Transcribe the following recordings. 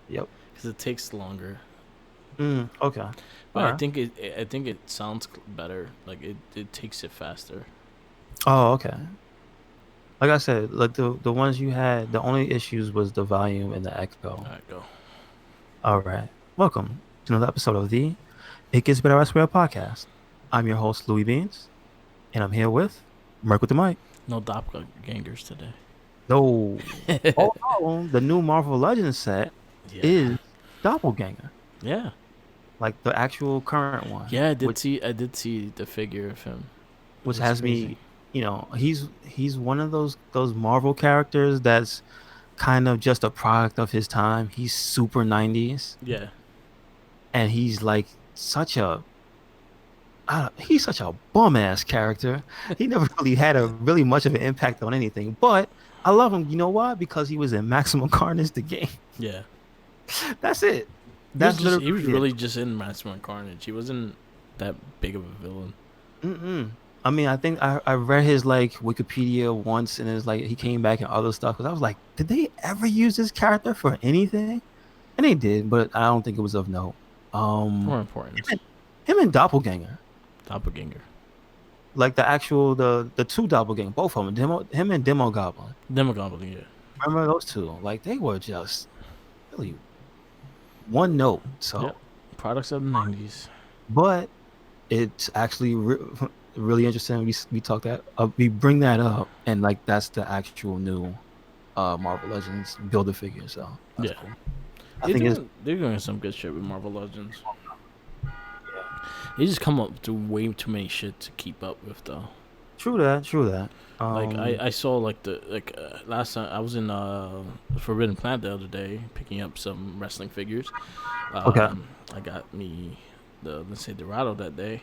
Yep. because it takes longer. Okay. All But I right. think it sounds better. Like it takes it faster. Oh, okay. Like I said, like the ones you had, the only issues was the volume and the All echo. right, go. All right. Welcome to another episode of the It Gets Better Elsewhere podcast. I'm your host, Louis Beans, and I'm here with Merc with the mic. No doppelgangers today. No. Although the new Marvel Legends set Yeah, is Doppelganger, yeah, like the actual current one, yeah. which I did see the figure of him. It which was has crazy. me, he's one of those Marvel characters that's kind of just a product of his time. He's super 90s Yeah, and he's like such a he's such a bum ass character. He never really had a really much of an impact on anything. But I love him. You know why? Because he was in Maximum Carnage the game. yeah. That's it. That's He was literally it. really just in Maximum Carnage. He wasn't that big of a villain. Mm-mm. I mean, I think I read his like Wikipedia once, and it's like he came back and other stuff. Because I was like, did they ever use this character for anything? And they did, but I don't think it was of note. More Him importance, and, him and Doppelganger, doppelganger. like the two Doppelganger, both of them, him and Demo Goblin. Demogoblin, yeah, Remember those two? Like they were just really one note. yep. So, Products of the '90s. but it's actually really interesting. We talk that we bring that up, and like that's the actual new Marvel Legends builder figure. So that's Yeah, cool. I think it's they're doing some good shit with Marvel Legends. yeah. They just come up to way too many shit to keep up with though. True that. True that. Like Um. I saw like last time I was in Forbidden Planet the other day picking up some wrestling figures. Okay. I got me the let's say Dorado that day.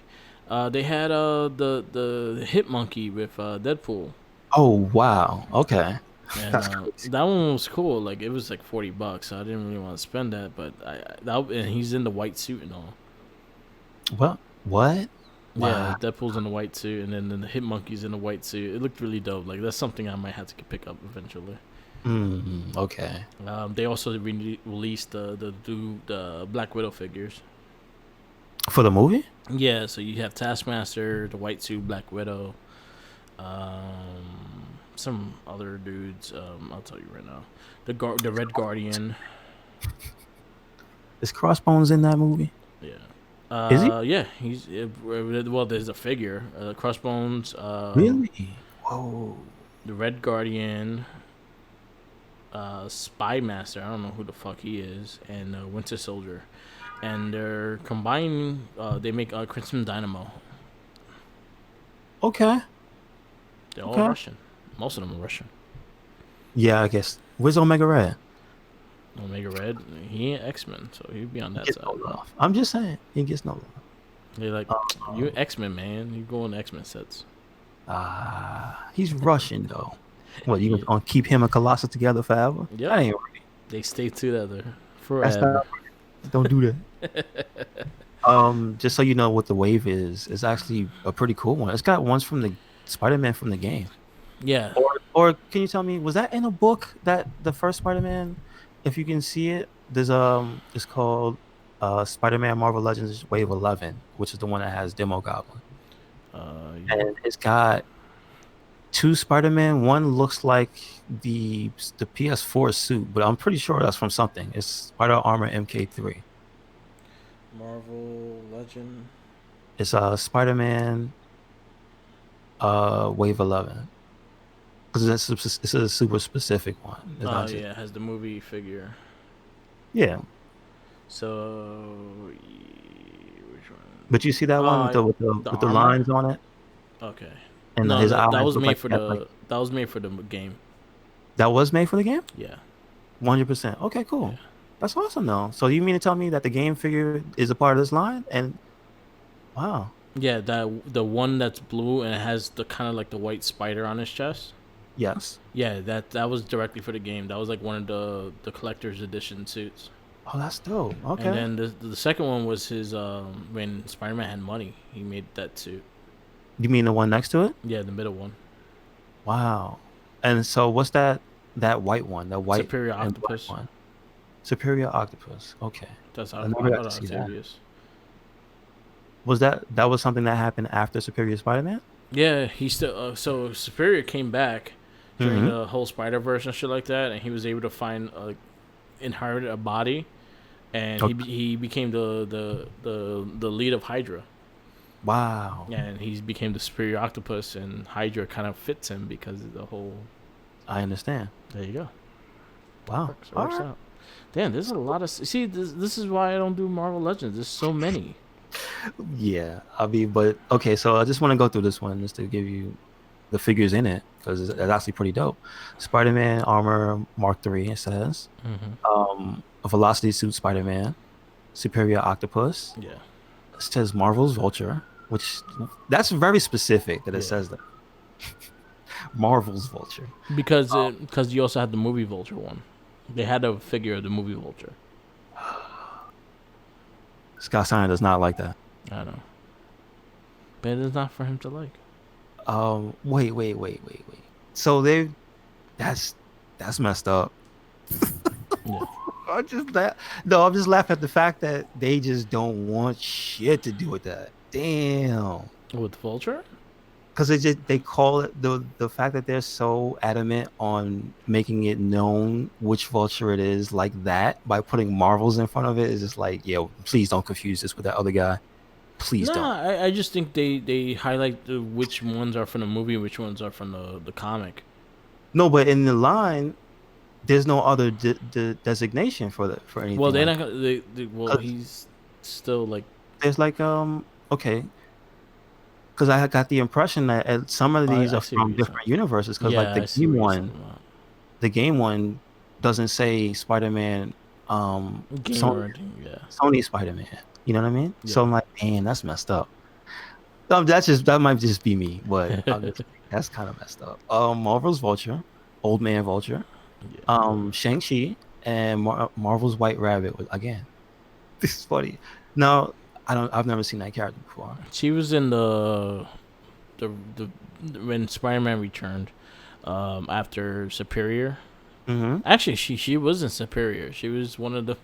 They had the Hit Monkey with Deadpool, Oh wow. Okay. and That's crazy. that one was cool. Like it was like $40, so I didn't really want to spend that. But and he's in the white suit and all. Well, what? Yeah, Wow. Deadpool's in the white suit, and then the Hit Monkey's in the white suit. It looked really dope. Like that's something I might have to pick up eventually. Okay. They also released the Black Widow figures. For the movie? Yeah, so you have Taskmaster, the White Suit, Black Widow, some other dudes. I'll tell you right now, the Red Guardian. Is Crossbones in that movie? Yeah, Is he yeah. He's well. There's a figure, Crossbones, really? Whoa. the Red Guardian, Spy Master. I don't know who the fuck he is, and Winter Soldier. And they're combining. They make Crimson Dynamo. Okay. They're all Okay. Russian. Most of them are Russian. Yeah, I guess. Where's Omega Red? Omega Red, he ain't X Men, so he'd be on He that gets no side. love. I'm just saying. He gets no love. They're like, you X Men man, you go in X Men sets. He's Russian though. What, you Yeah. gonna keep him and Colossus together forever? Yep, That ain't right. they stay together That's not forever. right. Don't do that. Just so you know what the wave is, it's actually a pretty cool one. It's got ones from the Spider-Man from the game. Yeah, Or can you tell me, was that in a book that the first Spider-Man, if you can see it, there's it's called Spider-Man Marvel Legends Wave 11, which is the one that has Demo Goblin. yeah. And it's got two Spider-Man. One looks like the PS4 suit, but I'm pretty sure that's from something. It's Spider Armor MK3. Marvel Legend. It's Spider-Man Wave 11 because it's a super specific one. It's Oh not just yeah, has the movie figure. yeah. So which But one? you see that one with Uh, the with the armor. lines on it Okay. and No, his that eyes was look made like for he has like that was made for the game. that was made for the game? Yeah, 100%. Okay, yeah. cool. That's awesome though. So you mean to tell me that the game figure is a part of this line? And wow. Yeah, that the one that's blue and it has the kind of like the white spider on his chest. Yes. Yeah, that was directly for the game. That was like one of the collector's edition suits. Oh, that's dope. And Okay. then the second one was his when Spider Man had money, he made that suit. You mean the one next to it? Yeah, the middle one, Wow. And so what's that white one? The white Superior and black Octopus. one. Superior Octopus. Okay. That's I how never got to how see that. serious. Was that was something that happened after Superior Spider-Man? Yeah, he still so Superior came back during Mm-hmm. the whole Spider Verse and shit like that, and he was able to find inherited a body, and Okay. he became the lead of Hydra, Wow. and he became the Superior Octopus, and Hydra kind of fits him because of the whole. I understand. There you go. Wow. Works. It All works right. out. Damn, there's a So, lot of see. This is why I don't do Marvel Legends. There's so many. yeah, I mean, but okay, so I just want to go through this one just to give you the figures in it because it's actually pretty dope. Spider-Man armor Mark III, it says. Mm-hmm. A Velocity Suit Spider-Man, Superior Octopus. Yeah. It says Marvel's Vulture, which that's very specific that it Yeah. says that. Marvel's Vulture. Because you also had the movie Vulture one. They had a figure of the movie Vulture. Scott Steiner does not like that. I know, but it's not for him to like. Wait. So they that's that's messed up. Yeah. I just that no, I'm just laughing at the fact that they just don't want shit to do with that. Damn. With Vulture? Because they call it the fact that they're so adamant on making it known which vulture it is like that by putting Marvels in front of it is just like, yeah, please don't confuse this with that other guy. Please don't. Nah, I just think they highlight which ones are from the movie, which ones are from the comic. No, but in the line, there's no other designation for Well, anything they're like not that. gonna. Well, 'Cause he's still like. there's like okay, because I got the impression that some of these I are see what from you're saying. different universes. Because like Yeah, I see what you're saying about the game one doesn't say Spider-Man, game Sony or anything. Yeah, Sony Spider-Man. You know what I mean? So yeah, I'm like, man, that's messed up. That might just be me, but I'm just that's kind of messed up. Marvel's Vulture, Old Man Vulture, yeah. Shang-Chi, and Marvel's White Rabbit. Again, this is funny. Now, I've never seen that character before. She was in the when Spider-Man returned, after Superior. Mm-hmm. Actually, she was in Superior. She was one of the.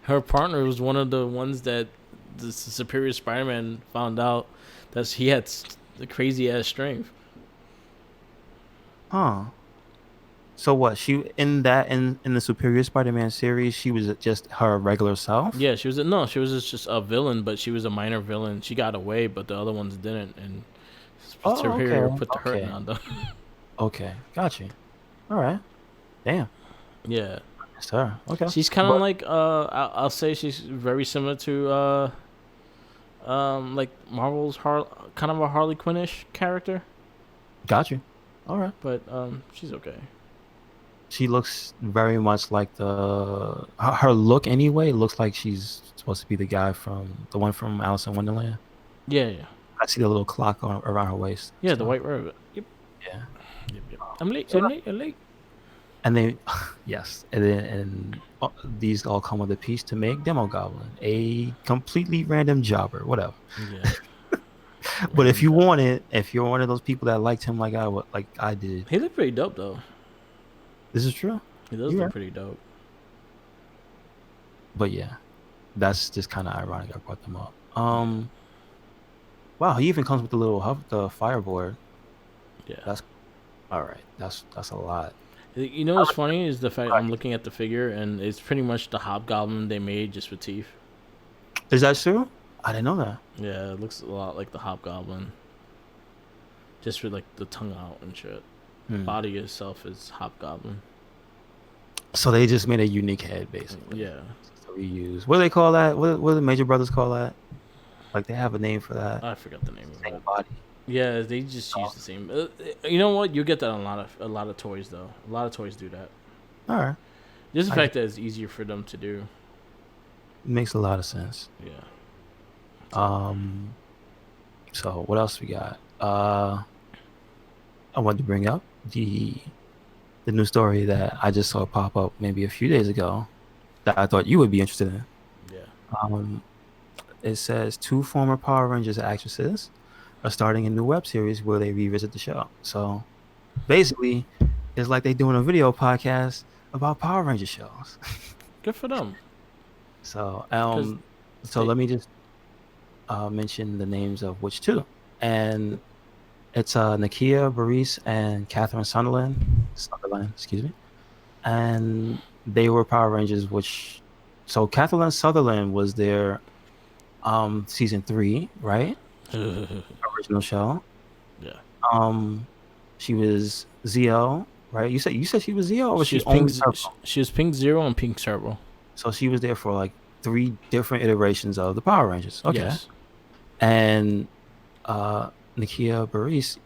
Her partner was one of the ones that the Superior Spider-Man found out that he had the crazy ass strength. Huh. So what? She in that in the Superior Spider-Man series, she was just her regular self. Yeah, she was no, she was just a villain, but she was a minor villain. She got away, but the other ones didn't, and Oh, okay, Superior put the hurting okay, on them. okay. Got you. All right. Damn. Yeah, It's her. Okay. she's kind of But like I'll say she's very similar to like Marvel's kind of a Harley Quinnish character, got you. All right. but she's okay. She looks very much like her look anyway. Looks like she's supposed to be the guy from the one from Alice in Wonderland. Yeah, yeah, I see the little clock around her waist. yeah. The So White Rabbit. Yep, yeah. yep, yep. I'm late. So I'm late. I'm late. and they yes, and then these all come with a piece to make Demo Goblin, a completely random jobber, whatever. Yeah, But random job. if you're one of those people that liked him like I did, He looked pretty dope though. this is true. He does You're look right. pretty dope. But yeah, that's just kind of ironic. I brought them up. Yeah, Wow, he even comes with the fireboard. yeah. That's all right. That's a lot. You know How what's much funny is the fact I'm price? looking at the figure and it's pretty much the Hobgoblin they made just with teeth. Is that true? I didn't know that. Yeah, it looks a lot like the Hobgoblin, just with like the tongue out and shit. Hmm. Body itself is Hobgoblin. So they just made a unique head, basically. Yeah, So we use what do they call that? What do the Major Brothers call that? Like they have a name for that. I forgot the name of Same it. body. Yeah, they just use Oh, the same. You know what? You get that on a lot of toys though. A lot of toys do that. all right. Just the I get fact that it's easier for them to do. it. Makes a lot of sense. Yeah. Um. So what else we got? I wanted to bring up the new story that I just saw pop up maybe a few days ago that I thought you would be interested in. Yeah. Um, it says two former Power Rangers actresses are starting a new web series where they revisit the show. So basically, it's like they doing a video podcast about Power Ranger shows. Good for them. So, Because so they let me just mention the names of which two, and it's Nakia Burrise and Catherine Sutherland, excuse me, and they were Power Rangers. Which, so Catherine Sutherland was their season three, right? Original show. yeah. Um, she was Zio, right? You said she was Zio, or was She she was only Turbo? She was Pink Zero and Pink Turbo. So she was there for like three different iterations of the Power Rangers. Okay. Yes. And Nakia Burrise,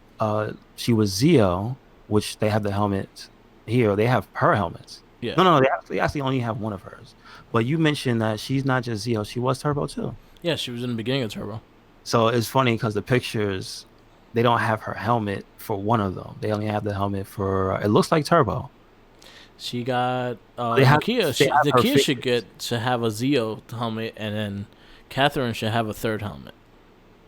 she was Zio, which they have the helmet here. They have her helmets. Yeah. No, they actually only have one of hers. But you mentioned that she's not just Zio, she was Turbo too. Yeah, she was in the beginning of Turbo. So it's funny because the pictures, they don't have her helmet for one of them. They only have the helmet for, it looks like Turbo. She got They have Nakia. they have her Nakia should figures. get to have a Zeo helmet, and then Catherine should have a third helmet.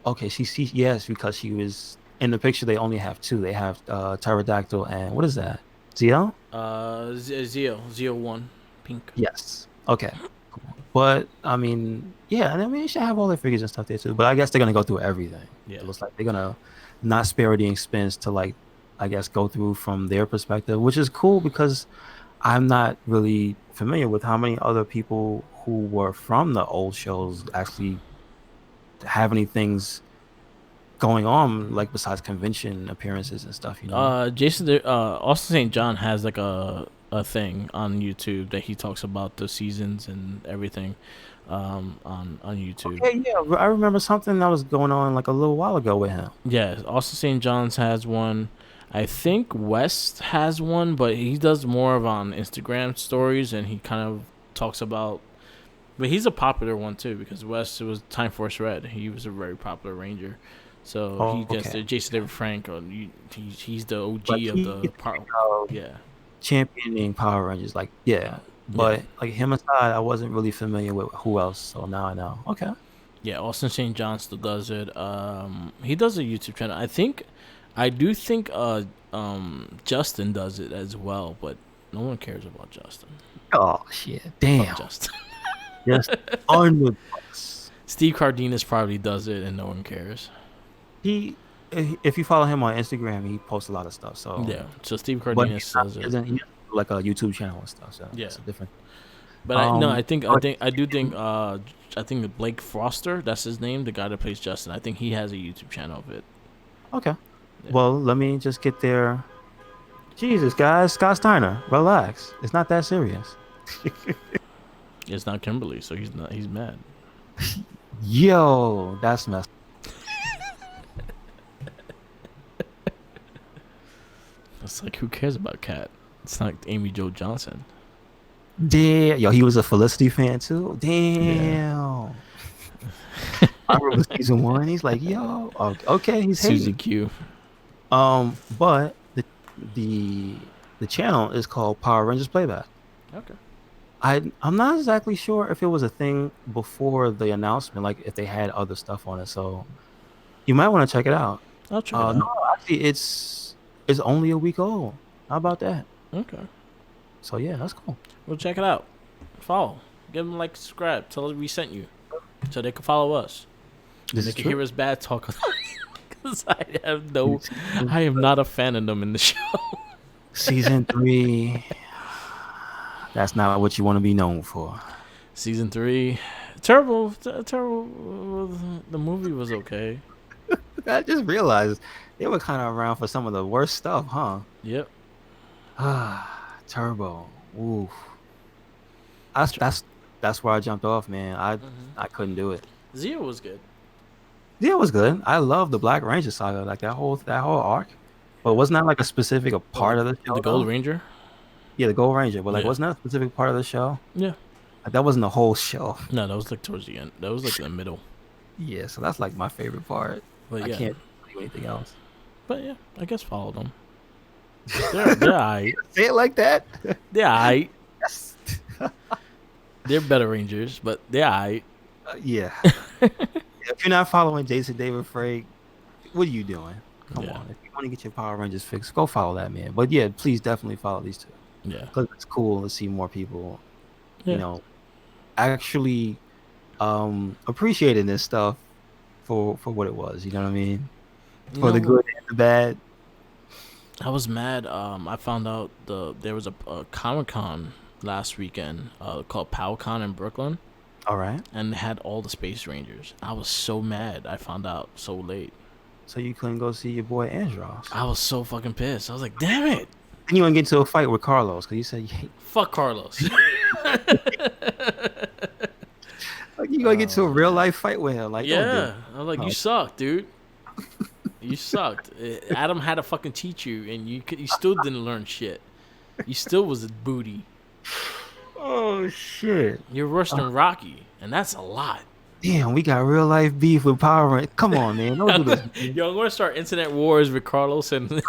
Okay, yes, because she was in the picture. They only have two. They have pterodactyl and what is that? Zio? Zeo one, pink. Yes. Okay. Cool. But I mean, yeah, and I mean, they should have all their figures and stuff there too. But I guess they're gonna go through everything. Yeah. It looks like they're gonna not spare the expense to like, I guess, go through from their perspective, which is cool because I'm not really familiar with how many other people who were from the old shows actually have any things going on, like besides convention appearances and stuff, you know? Austin St. John has like a thing on YouTube that he talks about the seasons and everything, on YouTube. Okay, yeah, I remember something that was going on like a little while ago with him. Yeah, Austin St. John's has one. I think West has one, but he does more of on Instagram stories, and he kind of talks about. But he's a popular one too because West was Time Force Red. He was a very popular Ranger, so he Oh, gets okay. the Jason David Frank. He's the Like OG of he's the part. Yeah, championing Power Rangers, like yeah. yeah, But like him aside, I wasn't really familiar with who else. So now I know. Okay. yeah. Austin St. John still does it. He does a YouTube channel. I do think Justin does it as well, but no one cares about Justin. Oh shit. Fuck Damn. Justin. Just on the bus. Steve Cardenas probably does it, and no one cares. He if you follow him on Instagram, he posts a lot of stuff. So Yeah, so Steve but Cardenas does he it. doesn't he doesn't do, like a YouTube channel and stuff. So Yeah, it's a different. but I no, But I do think I think Blake Foster, that's his name, the guy that plays Justin. I think he has a YouTube channel of it. okay. Yeah, Well, let me just get there. Jesus, guys, Scott Steiner, relax. It's not that serious. it's not Kimberly, so he's not. He's mad. Yo, that's messed. It's like who cares about Cat? It's not Amy Jo Johnson. Damn, yo, he was a Felicity fan too. Yeah, Damn, I remember season one. He's like, yo, okay, he's Susie hating. Q. But the the channel is called Power Rangers Playback. Okay, I'm not exactly sure if it was a thing before the announcement, like if they had other stuff on it. So you might want to check it out. I'll check it No, out. actually, it's only a week old. How about that? Okay, So yeah, that's cool. we'll check it out. Follow, give them like, subscribe, tell them we sent you, so they can follow us and This they is can true. hear us bad talk. Because I am not a fan of them in the show. Season three. That's not what you want to be known for. Season 3, Turbo. The movie was okay. I just realized they were kind of around for some of the worst stuff, huh? Yep. Ah, Turbo. Ooh, that's Tur- that's that's where I jumped off, man. I mhm. I couldn't do it. Zero was good. Yeah, it was good. I love the Black Ranger saga, like that whole arc. But Yeah. wasn't that like a specific a Oh, part of the the show Gold though? Ranger. Yeah, the Gold Ranger. But like, Yeah. wasn't that a specific part of the show? Yeah. Like, that wasn't the whole show. No, that was like towards the end. That was like in the middle. Yeah, so that's like my favorite part. But I yeah. can't do anything else. But yeah, I guess follow them. They're alright. Say it like that. They're alright. Yes. They're better Rangers, but they're alright. Yeah. If you're not following Jason David Frey, what are you doing? Come Yeah. on. If you want to get your Power Rangers fixed, go follow that man. But yeah, please definitely follow these two Yeah. because it's cool to see more people you Yeah. know, actually appreciating this stuff for what it was. You know what I mean? You For know the what? good and the bad. I was mad. I found out there was a Comic Con last weekend called PowCon in Brooklyn, All right. and they had all the Space Rangers. I was so mad. I found out so late. So you couldn't go see your boy Andros. I was so fucking pissed. I was like, damn it. Then you want to get into a fight with Carlos because you said you hate. Fuck Carlos. Like you gonna get to a Oh real man. life fight with him. Like, don't do it. Yeah. I was like, you No. suck, dude. You sucked. Adam had to fucking teach you, and you still didn't learn shit. You still was a booty. Oh shit. You're worse Oh, than Rocky, and that's a lot. damn, we got real life beef with Power Rangers. Come on, man. Don't do this. Man. Yo, I'm gonna start internet wars with Carlos and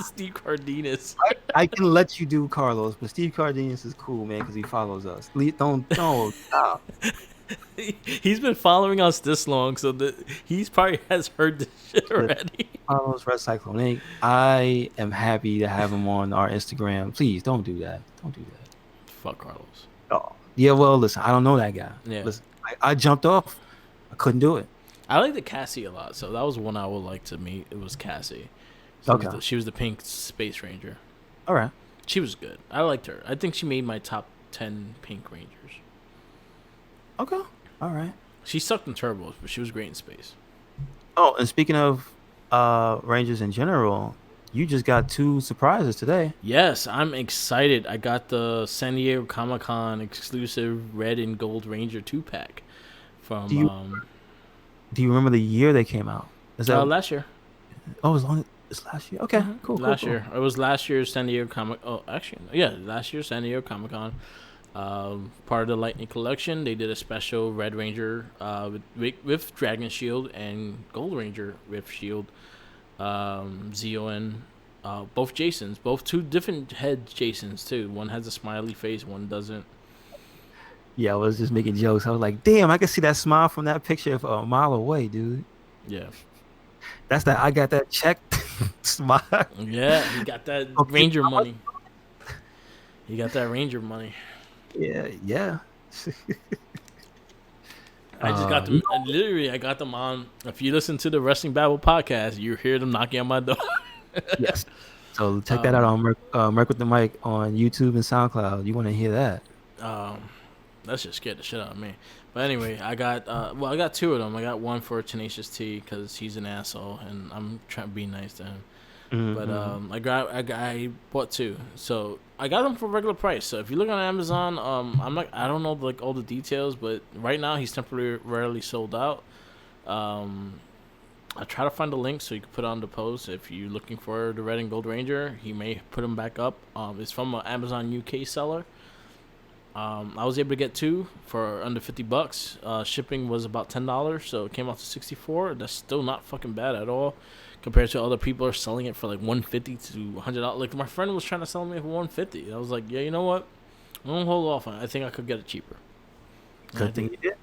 Steve Cardenas. I can let you do Carlos, but Steve Cardenas is cool, man, because he follows us. Don't stop. He's been following us this long, so he's probably has heard this shit already. Carlos Red Cyclone. Hey, I am happy to have him on our Instagram. Please don't do that. Don't do that. Fuck Carlos. Oh. Yeah, well, listen, I don't know that guy. Yeah, Listen, I jumped off. I couldn't do it. I like the Cassie a lot, so that was one I would like to meet. It was Cassie. Okay. She was the pink Space Ranger. All right. She was good. I liked her. I think she made my top 10 Pink Rangers. Okay. All right. She sucked in turbos, but she was great in space. Oh, and speaking of Rangers in general, you just got two surprises today. Yes, I'm excited. I got the San Diego Comic Con exclusive Red and Gold Ranger 2-pack Do from you do you remember the year they came out? Is that last year. oh as long as it's last year? Okay, cool, cool, Last cool. year. It was last year's San Diego Comic. Oh, actually, yeah, last year's San Diego Comic Con. Part of the Lightning Collection, they did a special Red Ranger with Dragon Shield and Gold Ranger with Shield. Zeo, both Jasons, both two different head Jasons too. One has a smiley face, one doesn't. Yeah, I was just making jokes. I was like, damn, I can see that smile from that picture a mile away, dude. Yeah, That's that I got that check smile. yeah, he got that Okay. Ranger money. He got that Ranger money. Yeah, yeah. I just got them. Literally, I got them on. If you listen to the Wrestling Babble podcast, you hear them knocking on my door. Yes. So check that out on Merc with the Mic on YouTube and SoundCloud. You want to hear that? Um, That shit scared the shit out of me. But anyway, I got two of them. I got one for Tenacious T because he's an asshole, and I'm trying to be nice to him. But I bought two, so I got them for regular price. So if you look on Amazon, I don't know like all the details, but right now he's temporarily sold out. I try to find a link so you can put on the post if you're looking for the Red and Gold Ranger. He may put them back up. It's from an Amazon UK seller. I was able to get two for under $50. Shipping was about $10, so it came out to $64. That's still not fucking bad at all, compared to other people are selling it for like $150 to $100. Like my friend was trying to sell me for $150. I was like, yeah, you know what? I'm gonna hold off on it. I think I could get it cheaper. Good thing you did.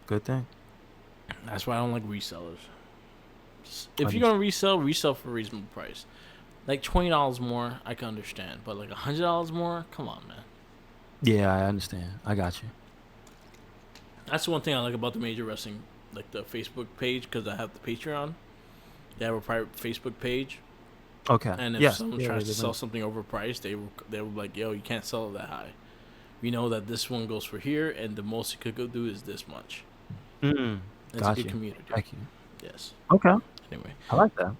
Good thing. That's why I don't like resellers. If you're gonna resell for a reasonable price. Like $20 more, I can understand, but like $100 more, come on, man. Yeah, I understand. I got you. That's the one thing I like about the Major Wrestling, like the Facebook page, because I have the Patreon. They have a private Facebook page, Okay. and if Yes. someone Yeah, tries to they sell do. something overpriced, they will like, yo, you can't sell it that high. We know that this one goes for here, and the most you could go do is this much. It's a Got good you. community. Thank you. Yes. Okay. Anyway, I like that.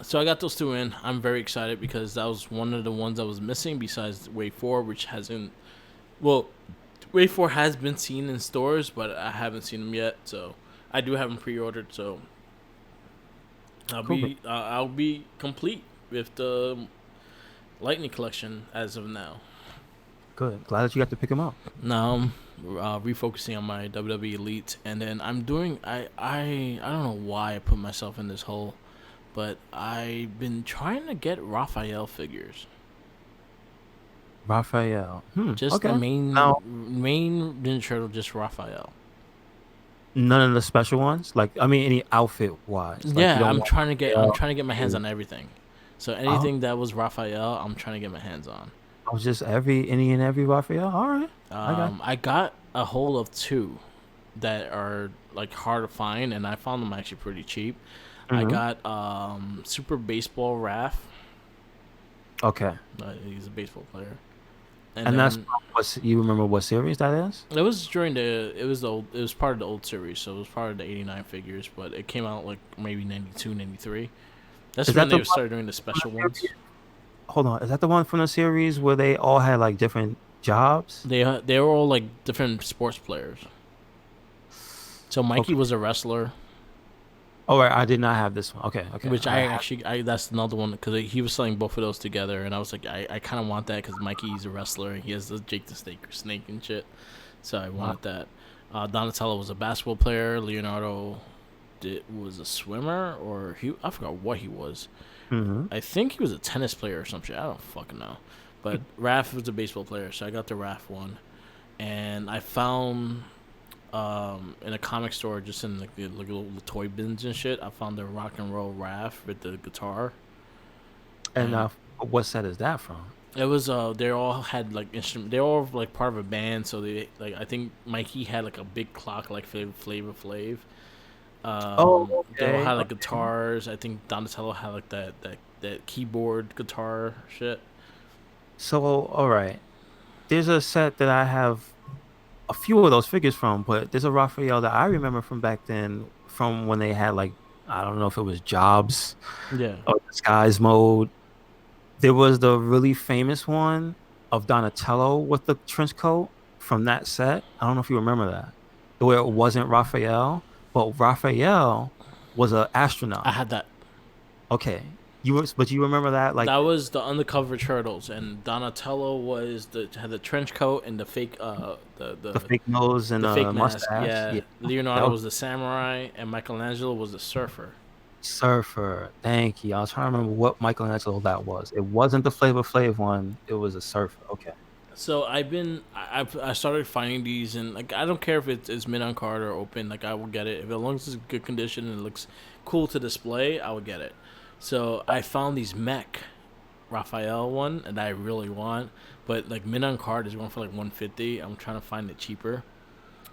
so I got those two in. I'm very excited because that was one of the ones I was missing besides Wave 4, which hasn't. Well, Wave 4 has been seen in stores, but I haven't seen them yet. So I do have them pre-ordered. So Cool. I'll be complete with the Lightning Collection as of now. Good. Glad that you got to pick him up. Now I'm refocusing on my WWE Elite, and then I'm doing. I don't know why I put myself in this hole, but I've been trying to get Raphael figures. Raphael. Just Okay. the main Now, main Ninja Turtle, just Raphael. none of the special ones. Like, I mean, any outfit wise. Like, you Yeah, don't I'm want trying to get. I'm Raphael. trying to get my hands on everything. So Oh, anything that was Raphael, I'm trying to get my hands on. I was just any and every Raphael. All right. I got. I got a hold of two that are like hard to find, and I found them actually pretty cheap. I Mm-hmm. got Super Baseball Raph. Okay. He's a baseball player, and And that's then what you remember what series that is? it was during it was part of the old series, so it was part of the '89 figures, but it came out like maybe '92, '93. That's Is when that the they one started doing the from the special series? ones. Hold on. Is that the one from the series where they all had like different jobs? They were all like different sports players. So Mikey Okay. was a wrestler, All right. I did not have this one. Okay. Okay. which I I have. actually I that's another one because he was selling both of those together, and I was like I kind of want that because Mikey's a wrestler and he has the Jake the Snake and shit, so I Wow. wanted that. Donatello was a basketball player. Leonardo was a swimmer or he I forgot what he was. Mm-hmm. I think he was a tennis player or some shit. I don't fucking know. But Raph was a baseball player, so I got the Raph one, and I found in a comic store, just in like the like little toy bins and shit, I found the rock and roll Raph with the guitar, And and what set is that from? it was they all had like instrument. They all like part of a band, so they like I think Mikey had like a big clock like Flavor Flav. Oh, They all okay. had like Okay. guitars. I think Donatello had like that keyboard guitar shit. So, all right. There's a set that I have a few of those figures from, but there's a Raphael that I remember from back then, from when they had like, I don't know if it was Jobs Yeah, or Disguise Mode. There was the really famous one of Donatello with the trench coat from that set. I don't know if you remember that, where it wasn't Raphael, but Raphael was an I astronaut. had that. Okay, but you remember that, like That was the undercover turtles, and Donatello was the had the trench coat and the fake the fake nose and the the fake mask. mustache. Yeah, Yeah, that Leonardo was was the samurai, and Michelangelo was the surfer. Surfer. Thank you. I was trying to remember what Michelangelo that was. It wasn't the Flavor Flav one. It was a Surfer. Okay. So I started finding these, and like I don't care if it's mid on card or open, like I will get it if as long as it's good condition and it looks cool to display, I will get it. So I found these mech Raphael one, and I really want, but like mid on card is going for like 150. I'm trying to find it cheaper.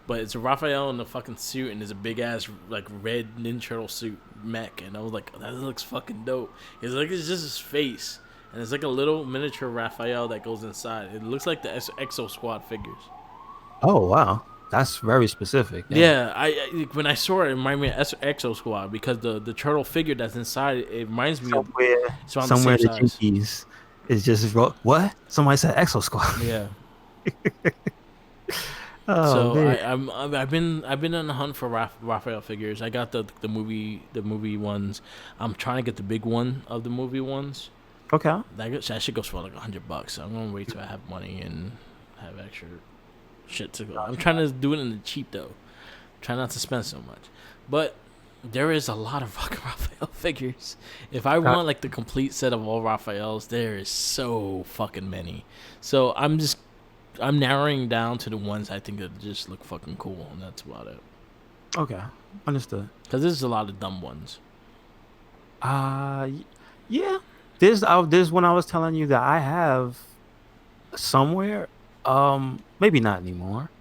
But it's a Raphael in a fucking suit, and there's a big ass like red Ninja Turtle suit mech, and I was like, that looks fucking dope. It's just his face, and it's like a little miniature Raphael that goes inside. It looks like the Exo Squad figures. Oh wow, that's very specific. Damn. Yeah, when I saw it, it reminded me of Exo Squad because the turtle figure that's inside it reminds me of. It's around the Somewhere same the size. Jinkies is just what? Somebody said Exo Squad. Yeah. Oh So man. I've been on the hunt for Raphael figures. I got the movie ones. I'm trying to get the big one of the movie ones. Okay. That shit goes for like $100. So I'm gonna wait till I have money and have extra shit to go. I'm Gotcha. trying to do it in the cheap though. Try not to spend so much, but there is a lot of fucking Raphael figures. If I Gotcha. want like the complete set of all Raphaels, there is so fucking many. So I'm narrowing down to the ones I think that just look fucking cool, and that's about it. Okay. Understood. Because there's a lot of dumb ones. Y- yeah. There's one I was telling you that I have somewhere. Maybe not anymore.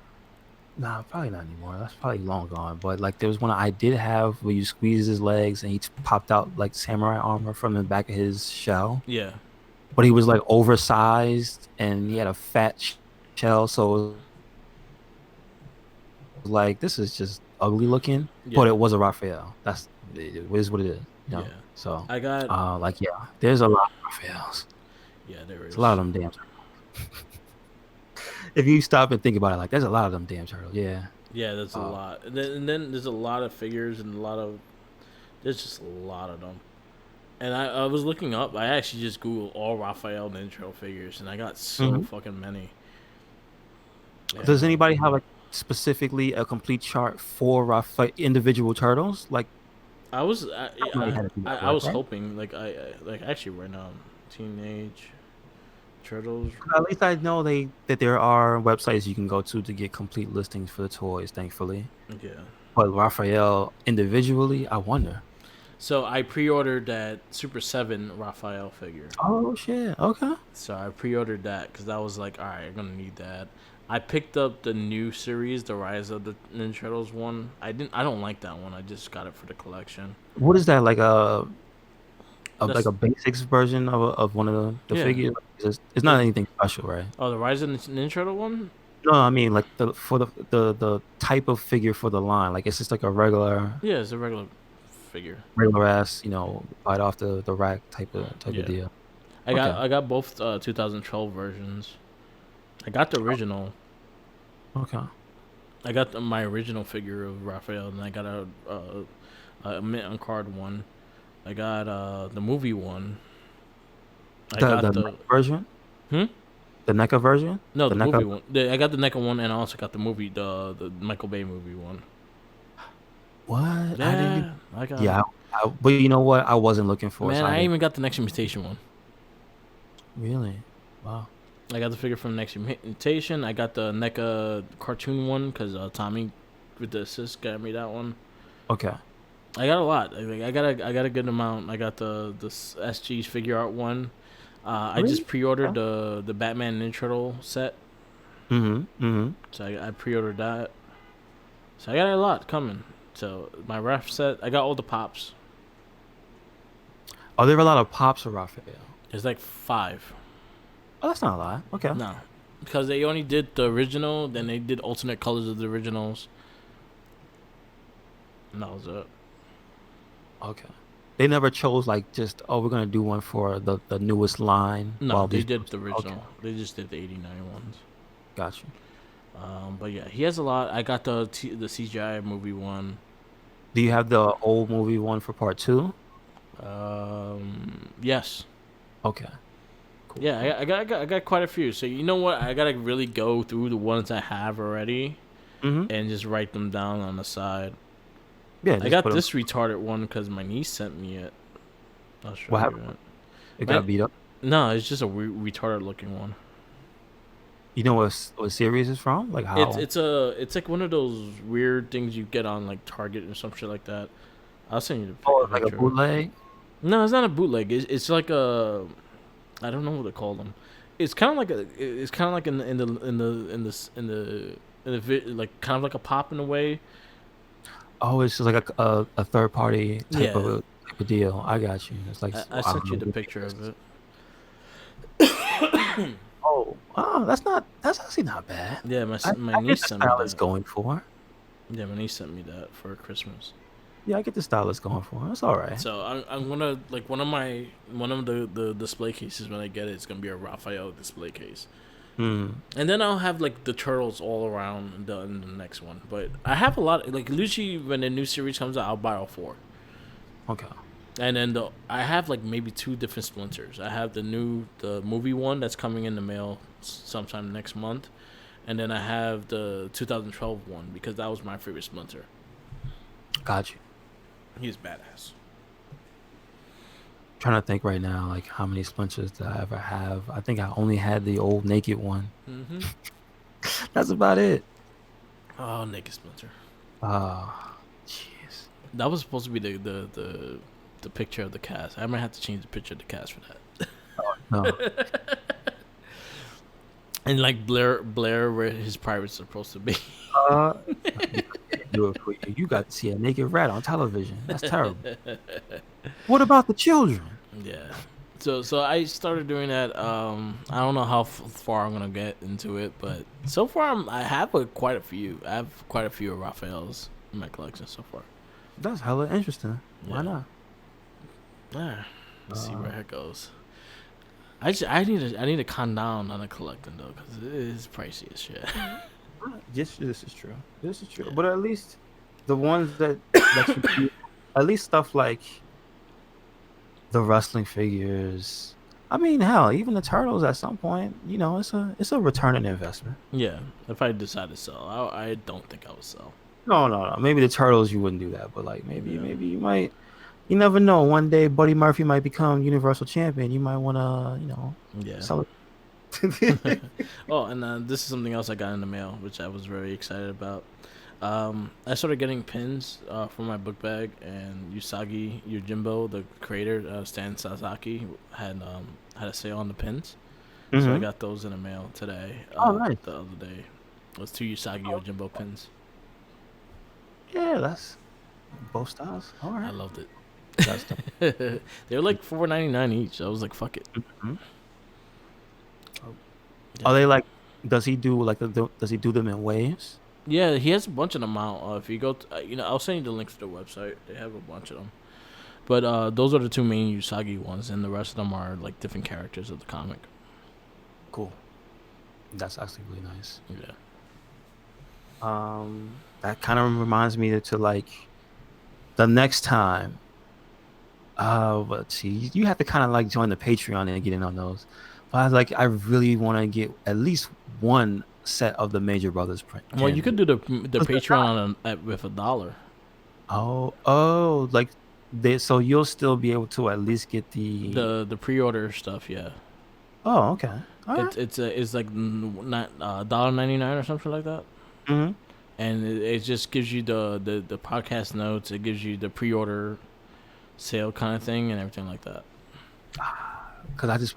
Nah, probably not anymore. That's probably long gone. But like there was one I did have where you squeeze his legs and he popped out like samurai armor from the back of his shell. Yeah, But he was like oversized and he had a fat shell, so it was like this is just ugly looking. But yeah, it was a Raphael. It is what it is, you know. yeah. So I got like yeah, there's a lot of Raphaels. yeah. There It's a lot of is. them damn. If you stop and think about it, like there's a lot of them damn turtles. Yeah. Yeah, there's a Uh, lot, and then there's a lot of figures and a lot of there's just a lot of them. And I was looking up. I actually just googled all Raphael Ninja figures, and I got so mhm. fucking many. Does And anybody have like specifically a complete chart for individual turtles? Like I was somebody had to do that I work, was right? hoping like actually right now, Teenage Turtles. At least I know that there are websites you can go to get complete listings for the toys, thankfully. Yeah. But Raphael individually, I wonder. So I pre-ordered that Super Seven Raphael figure. Oh shit. Okay. So I pre-ordered that because that was like, all right, I'm gonna need that. I picked up the new series, the Rise of the Ninja Turtles one. I don't like that one. I just got it for the collection. What is that like like That's a basics version of one of the yeah. figures? It's not It, anything special, right? oh, the Rise of the Ninja Turtle one. No, I mean like the for the type of figure for the line. Like it's just like a Yeah, it's a regular figure. regular ass, bite off the rack type of Yeah, deal. I Okay. got I got both 2012 versions. I got the original. Okay. I got my original figure of Raphael, and I got a mint on card one. I got the movie one. I The got the NECA version? hmm. The NECA version? No, The the NECA. movie one. I got the NECA one, and I also got the movie, the Michael Bay movie one. What? I didn't even. Yeah, I got Yeah, it. but you know what? I wasn't looking for it, Man, so I I didn't even got the Next Mutation one. really. Wow. I got the figure from Next Mutation. I got the NECA cartoon one because Tommy with the assist got me that one. Okay. I got a lot. I got a good amount. I got the SG's figure art one. I Really? just pre-ordered Okay. the Batman Ninja Turtle set, Mm-hmm. Mm-hmm. so I pre-ordered that. So I got a lot coming. So my ref set, I got all the pops. Are there a lot of pops of Raphael? There's like 5. Oh, that's not a lot. Okay. No, because they only did the original, then they did alternate colors of the originals, and that was it. Okay. They never chose like just, oh, we're gonna do one for the newest line No, while they these. did the Okay. original. They just did the '89 ones. Got you. But yeah, he has a lot. I got the CGI movie one. Do you have the old movie one for part two? Yes. Okay. Cool. Yeah, Cool. I got quite a few. So you know what? I gotta really go through the ones I have already Mm-hmm. and just write them down on the side. Yeah, I just got put them. this retarded one because my niece sent me it. I'll show What you happened? it. It My, got beat up. no, it's just a retarded looking one. You know what series is from? Like how? It's like one of those weird things you get on like Target or some shit like that. I'll send you Oh, a it's like a picture. bootleg. No, it's not a bootleg. It's like a, I don't know what to call them. It's kind of like a. It's kind of like like kind of like a pop in a way. Oh, it's just like a third party Yeah, type of deal. I got you. It's like I I don't sent you know the who made picture this. of it. Oh, that's actually not bad. Yeah, my I get niece the sent me style it's that. going for. Yeah, my niece sent me that for Christmas. Yeah, I get the style it's going for. That's all right. So I'm gonna like one of the display cases when I get it. It's gonna be a Raphael display case. Hmm. And then I'll have like the turtles all around in the next one. But I have a lot like usually when the new series comes out, I'll buy all 4. Okay. And then I have like maybe 2 different splinters. I have the movie one that's coming in the mail sometime next month, and then I have the 2012 one because that was my favorite splinter. Got you. He's badass. Trying to think right now, like how many splinters did I ever have? I think I only had the old naked one. Mm-hmm. That's about it. Oh, naked splinter. Jeez. That was supposed to be the picture of the cast. I might have to change the picture of the cast for that. No. And like Blair, where his pirates are supposed to be. Uh, do it for you. You got to see a naked rat on television. That's terrible. What about the children? Yeah. So I started doing that. I don't know how far I'm gonna get into it, but so far I have quite a few. I have quite a few of Raphael's in my collection so far. That's hella interesting. Why Yeah. not? Yeah. Let's see Uh, where it goes. I need to calm down on the collecting though, because it is pricey as shit. Yes, this is true. This is true. Yeah. But at least the ones that you do, at least stuff like the wrestling figures. I mean, hell, even the turtles at some point, it's a return on investment. Yeah. If I decide to sell, I don't think I would sell. No, no, no. Maybe the turtles you wouldn't do that, but like maybe Yeah. maybe you might. You never know. One day Buddy Murphy might become Universal Champion. You might want to, Yeah. sell it. Oh, and this is something else I got in the mail, which I was very excited about. I started getting pins for my book bag, and Usagi Yojimbo, the creator, Stan Sasaki, had a sale on the pins. So I Hmm. got those in the mail today, Oh, nice. the other day. Those two Usagi Yojimbo pins. Yeah, that's both styles. All I right, loved it. that's the. They were like $4.99 each. I was like, fuck it. Mhm. Yeah. Are they like? Does he do like does he do them in waves? Yeah, he has a bunch of them out. If you go, I'll send you the link to the website. They have a bunch of them. But those are the two main Usagi ones, and the rest of them are like different characters of the comic. Cool. That's actually really nice. Yeah. That kind of reminds me to like the next time. Let's see. You have to kind of like join the Patreon and get in on those. But I really want to get at least one set of the Major Brothers print Well, you could candy. do the Patreon with $1. Like so you'll still be able to at least get the. The pre order stuff. Yeah. Oh, okay. All right. It's like not $1.99 or something like that. Mm-hmm. And it just gives you the podcast notes. It gives you the pre order sale kind of thing and everything like that. Because I just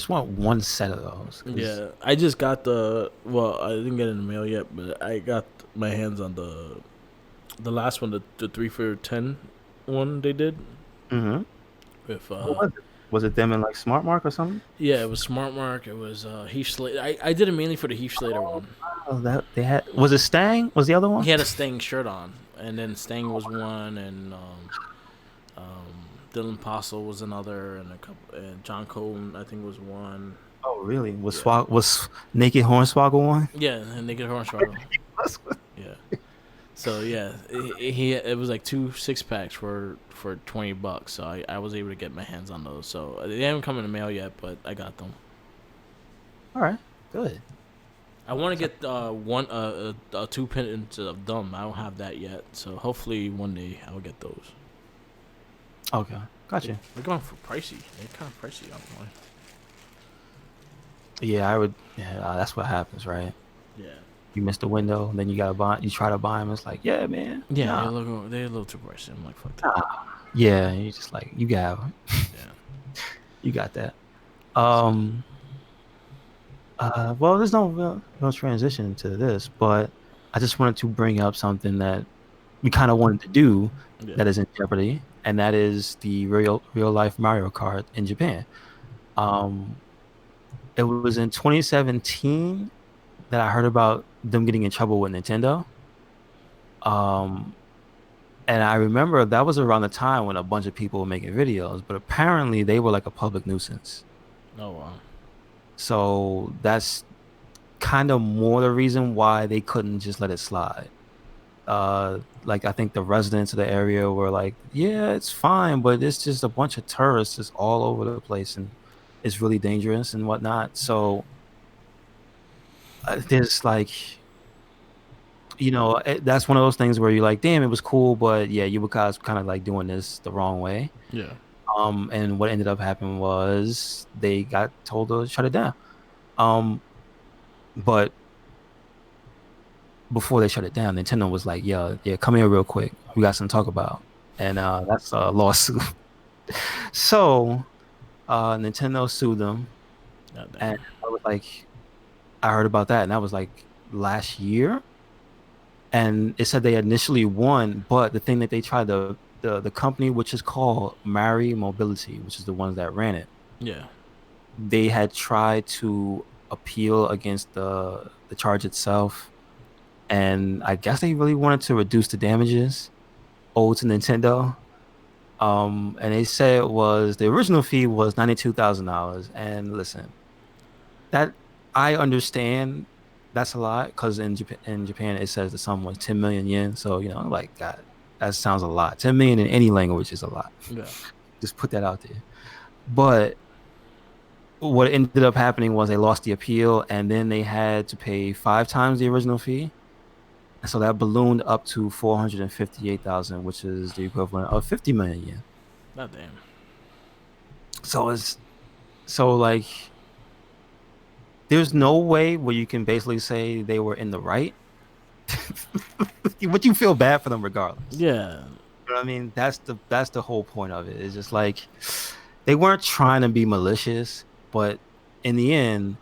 want one set of those. Yeah, I just got well, I didn't get it in the mail yet, but I got my hands on the last one, the 3 for 10 one they did Mm-hmm. with What was it? Was it them in like Smart Mark or something? yeah, it was Smart Mark, it was Heath Slater. I did it mainly for the Heath Slater one. Oh, that they had. Was it Stang? Was the other one? He had a Sting shirt on, and then Sting was one, and Dylan Postle was another, and a couple, and John Cole I think was one. Oh, really? Was Yeah, Was Naked Hornswoggle one? yeah, and Naked Hornswoggle. Yeah. So yeah, it was like 2 6 packs for $20. So I was able to get my hands on those. So they haven't come in the mail yet, but I got them. All right, good. I want to get one 2 pins of them. I don't have that yet. So hopefully one day I'll get those. Okay, gotcha. They're going for pricey. They're kind of pricey online. Yeah, I would. Yeah, that's what happens, right? Yeah. You miss the window, then you gotta buy. You try to buy them. It's like, yeah, man. Yeah, Nah, they're a little too pricey. I'm like, fuck that. nah. Yeah, you just like you got Yeah. you got that. So, Um. Well, there's no transition to this, but I just wanted to bring up something that we kind of wanted to do yeah. that is in jeopardy, and that is the real life Mario Kart in Japan. Um, it was in 2017 that I heard about them getting in trouble with Nintendo. Um, and I remember that was around the time when a bunch of people were making videos, but apparently they were like a public nuisance. Oh wow. So that's kind of more the reason why they couldn't just let it slide. Like I think the residents of the area were like, "Yeah, it's fine, but it's just a bunch of tourists just all over the place, and it's really dangerous and whatnot." So there's like, that's one of those things where you're like, "Damn, it was cool, but yeah, you guys kind of like doing this the wrong way." Yeah. And what ended up happening was they got told to shut it down. Um, but before they shut it down, Nintendo was like, yeah, come here real quick. We got something to talk about." And that's a lawsuit. So Nintendo sued them. God And damn. I was like, I heard about that. And that was like last year. And it said they initially won, but the thing that they tried the company, which is called Mari Mobility, which is the ones that ran it, Yeah. they had tried to appeal against the charge itself. And I guess they really wanted to reduce the damages owed to Nintendo. And they said the original fee was $92,000. And listen, that I understand that's a lot because in Japan it says the sum was 10 million yen. So like God, that sounds a lot. 10 million in any language is a lot. Yeah. Just put that out there. But what ended up happening was they lost the appeal, and then they had to pay 5 times the original fee. And so that ballooned up to 458,000, which is the equivalent of 50 million yen. God damn. So like there's no way where you can basically say they were in the right. But you feel bad for them regardless. Yeah. You know what I mean? That's the whole point of it. It's just like they weren't trying to be malicious, but in the end,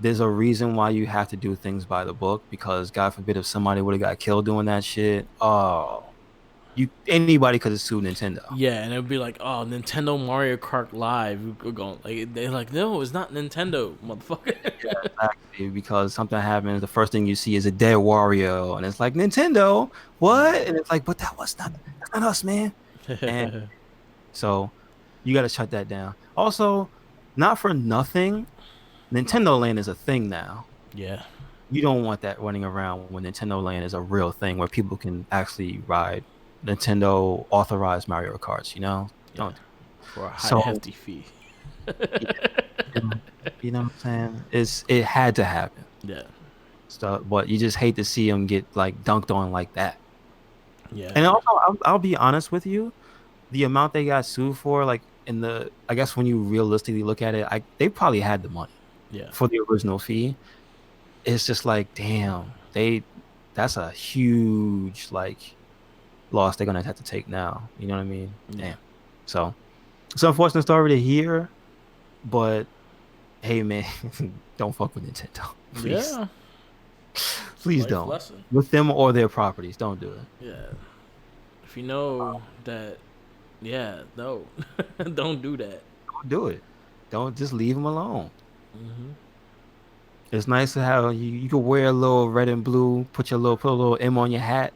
there's a reason why you have to do things by the book because God forbid if somebody would have got killed doing that shit. Oh, you anybody could have sued Nintendo. Yeah, and it'd be like, oh, Nintendo Mario Kart Live. We're going like they're like, no, it's not Nintendo, motherfucker. Exactly, because something happens, the first thing you see is a dead Wario, and it's like Nintendo, what? And it's like, but that's not us, man. And so you got to shut that down. Also, not for nothing, Nintendo Land is a thing now. Yeah, You don't want that running around when Nintendo Land is a real thing where people can actually ride Nintendo authorized Mario Karts, you know? yeah, Don't. for a high So, hefty fee. yeah, you know what I'm saying? It had to happen. Yeah, So, but you just hate to see them get like dunked on like that. yeah, And also, I'll be honest with you, the amount they got sued for, like in the, I guess when you realistically look at it, they probably had the money yeah, for the original fee. It's just like, damn, that's a huge like loss they're gonna have to take now. You know what I mean? yeah, Damn. So it's unfortunate story to hear, but hey man, don't fuck with Nintendo. Please. yeah. It's a Please life don't. lesson. With them or their properties. Don't do it. Yeah, if you know that, yeah, no, don't do that. Don't do it. Don't just leave them alone. Hmm. It's nice to have you can wear a little red and blue, put a little M on your hat,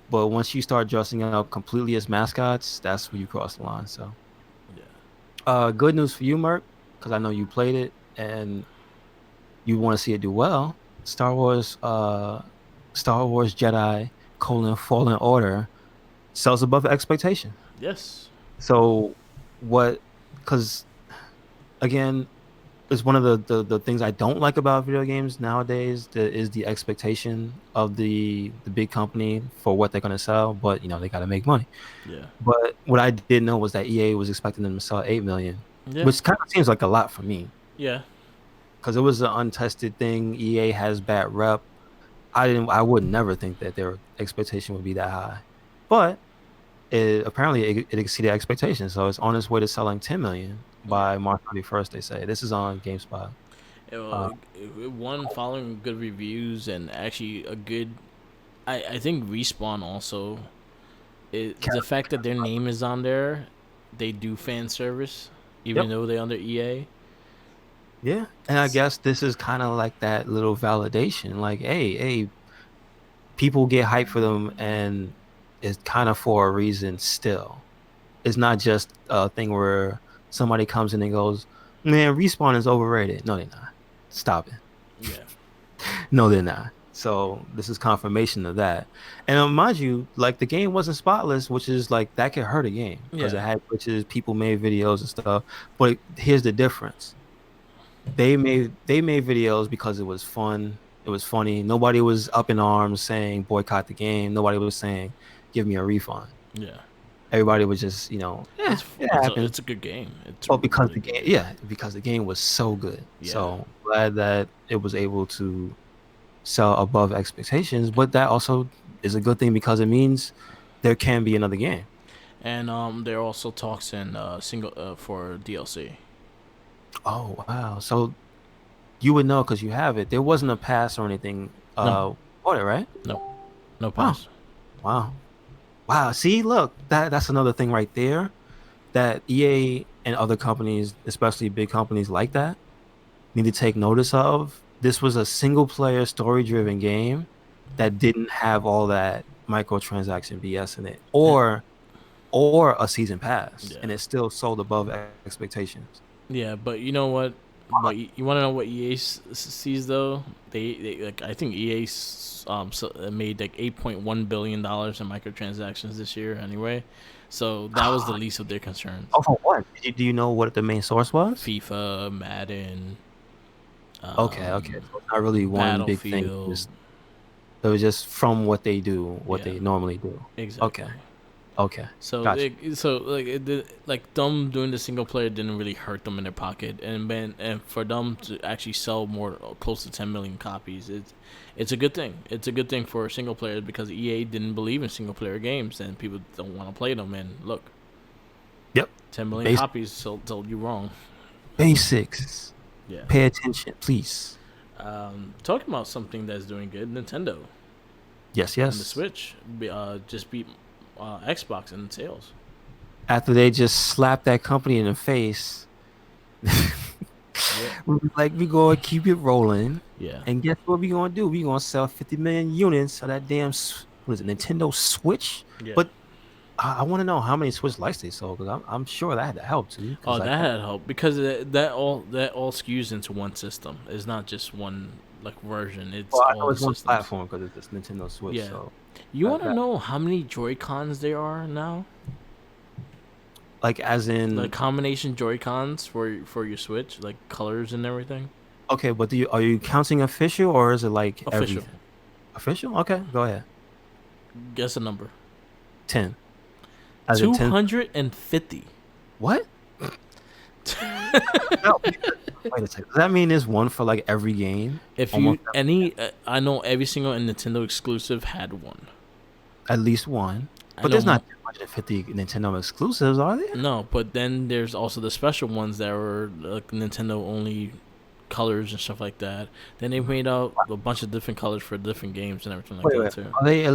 but once you start dressing up completely as mascots, that's where you cross the line. So Yeah, good news for you, Merc, because I know you played it and you want to see it do well. Star Wars Jedi: Fallen Order sells above expectation. yes, So what? Because again, it's one of the things I don't like about video games nowadays. Is the expectation of the big company for what they're gonna sell, but you know they got to make money. yeah, But what I did know was that EA was expecting them to sell 8 million, yeah, which kind of seems like a lot for me yeah, because it was an untested thing. EA has bad rep. I would never think that their expectation would be that high, but it exceeded expectations. So it's on its way to selling 10 million yeah. by March 31st. They say this is on GameSpot. Well, Uh, it won following good reviews and actually a good. I think Respawn also. The fact that their name is on there, they do fan service, even yep, though they're under EA. yeah, and I guess this is kind of like that little validation. Like, hey, people get hyped for them, and it's kind of for a reason. Still, it's not just a thing where somebody comes in and goes, "Man, Respawn is overrated." No, they're not. Stop it. Yeah, No, they're not. So this is confirmation of that. And mind you, like the game wasn't spotless, which is like that could hurt a game because it yeah, had glitches, people made videos and stuff. But here's the difference. They made videos because it was fun. It was funny. Nobody was up in arms saying boycott the game. Nobody was saying give me a refund. yeah. Everybody was just, yeah, it happens. It's a good game. It's a But because really the good game, game. yeah, because the game was so good. Yeah, So glad that it was able to sell above expectations, but that also is a good thing because it means there can be another game. and there are also talks in single for DLC. Oh wow. So you would know because you have it. There wasn't a pass or anything No, on it, right? no, no Wow. pass. Wow. Wow. See, look, that's another thing right there that EA and other companies, especially big companies like that, need to take notice of. This was a single player story driven game that didn't have all that microtransaction BS in it And, or a season pass, yeah, and it still sold above expectations. yeah, but you know what? But you want to know what EA sees though? They like I think EA made like $8.1 billion in microtransactions this year anyway, so that was the least of their concerns. Oh, for what? Do you know what the main source was? FIFA, Madden, Okay. So it's not really one big thing. Battlefield. It was just from what they do, what Yeah, they normally do. Okay. exactly. Okay. So Gotcha. like them doing the single player didn't really hurt them in their pocket, and for them to actually sell more close to 10 million copies, it's a good thing. It's a good thing for single players because EA didn't believe in single player games and people don't want to play them. And look, Yep. 10 million Basic, copies told you wrong. basics. Yeah. Pay attention, please. Talking about something that's doing good, Nintendo Yes, and the yes. Switch just beat Xbox in sales. After they just slapped that company in the face, Yeah, we was like, we gonna keep it rolling. yeah, And guess what we gonna do? We gonna sell 50 million units of that damn what is it, Nintendo Switch? yeah. But I want to know how many Switch lights they sold because I'm sure that had to help too. Because Oh, like that that, had help because that all skews into one system. It's not just one like version. It's well, I all know the it's one systems. platform because it's this Nintendo Switch. Yeah. So You want to that know how many Joy Cons there are now? like as Like in combination Joy Cons for your Switch, like colors and everything. okay, but are you counting official or is it like Official. everything? Official? Okay, go ahead. Guess a number. 10. As in Two 10. hundred and 50. What? No, wait a second. Does that mean there's one for like every game? If you Almost any, I know every single Nintendo exclusive had one. at least one. I But know there's not 250 Nintendo exclusives, are there? no, but then there's also the special ones that were like Nintendo only colors and stuff like that. Then they made out a bunch of different colors for different games and everything like Wait, that wait.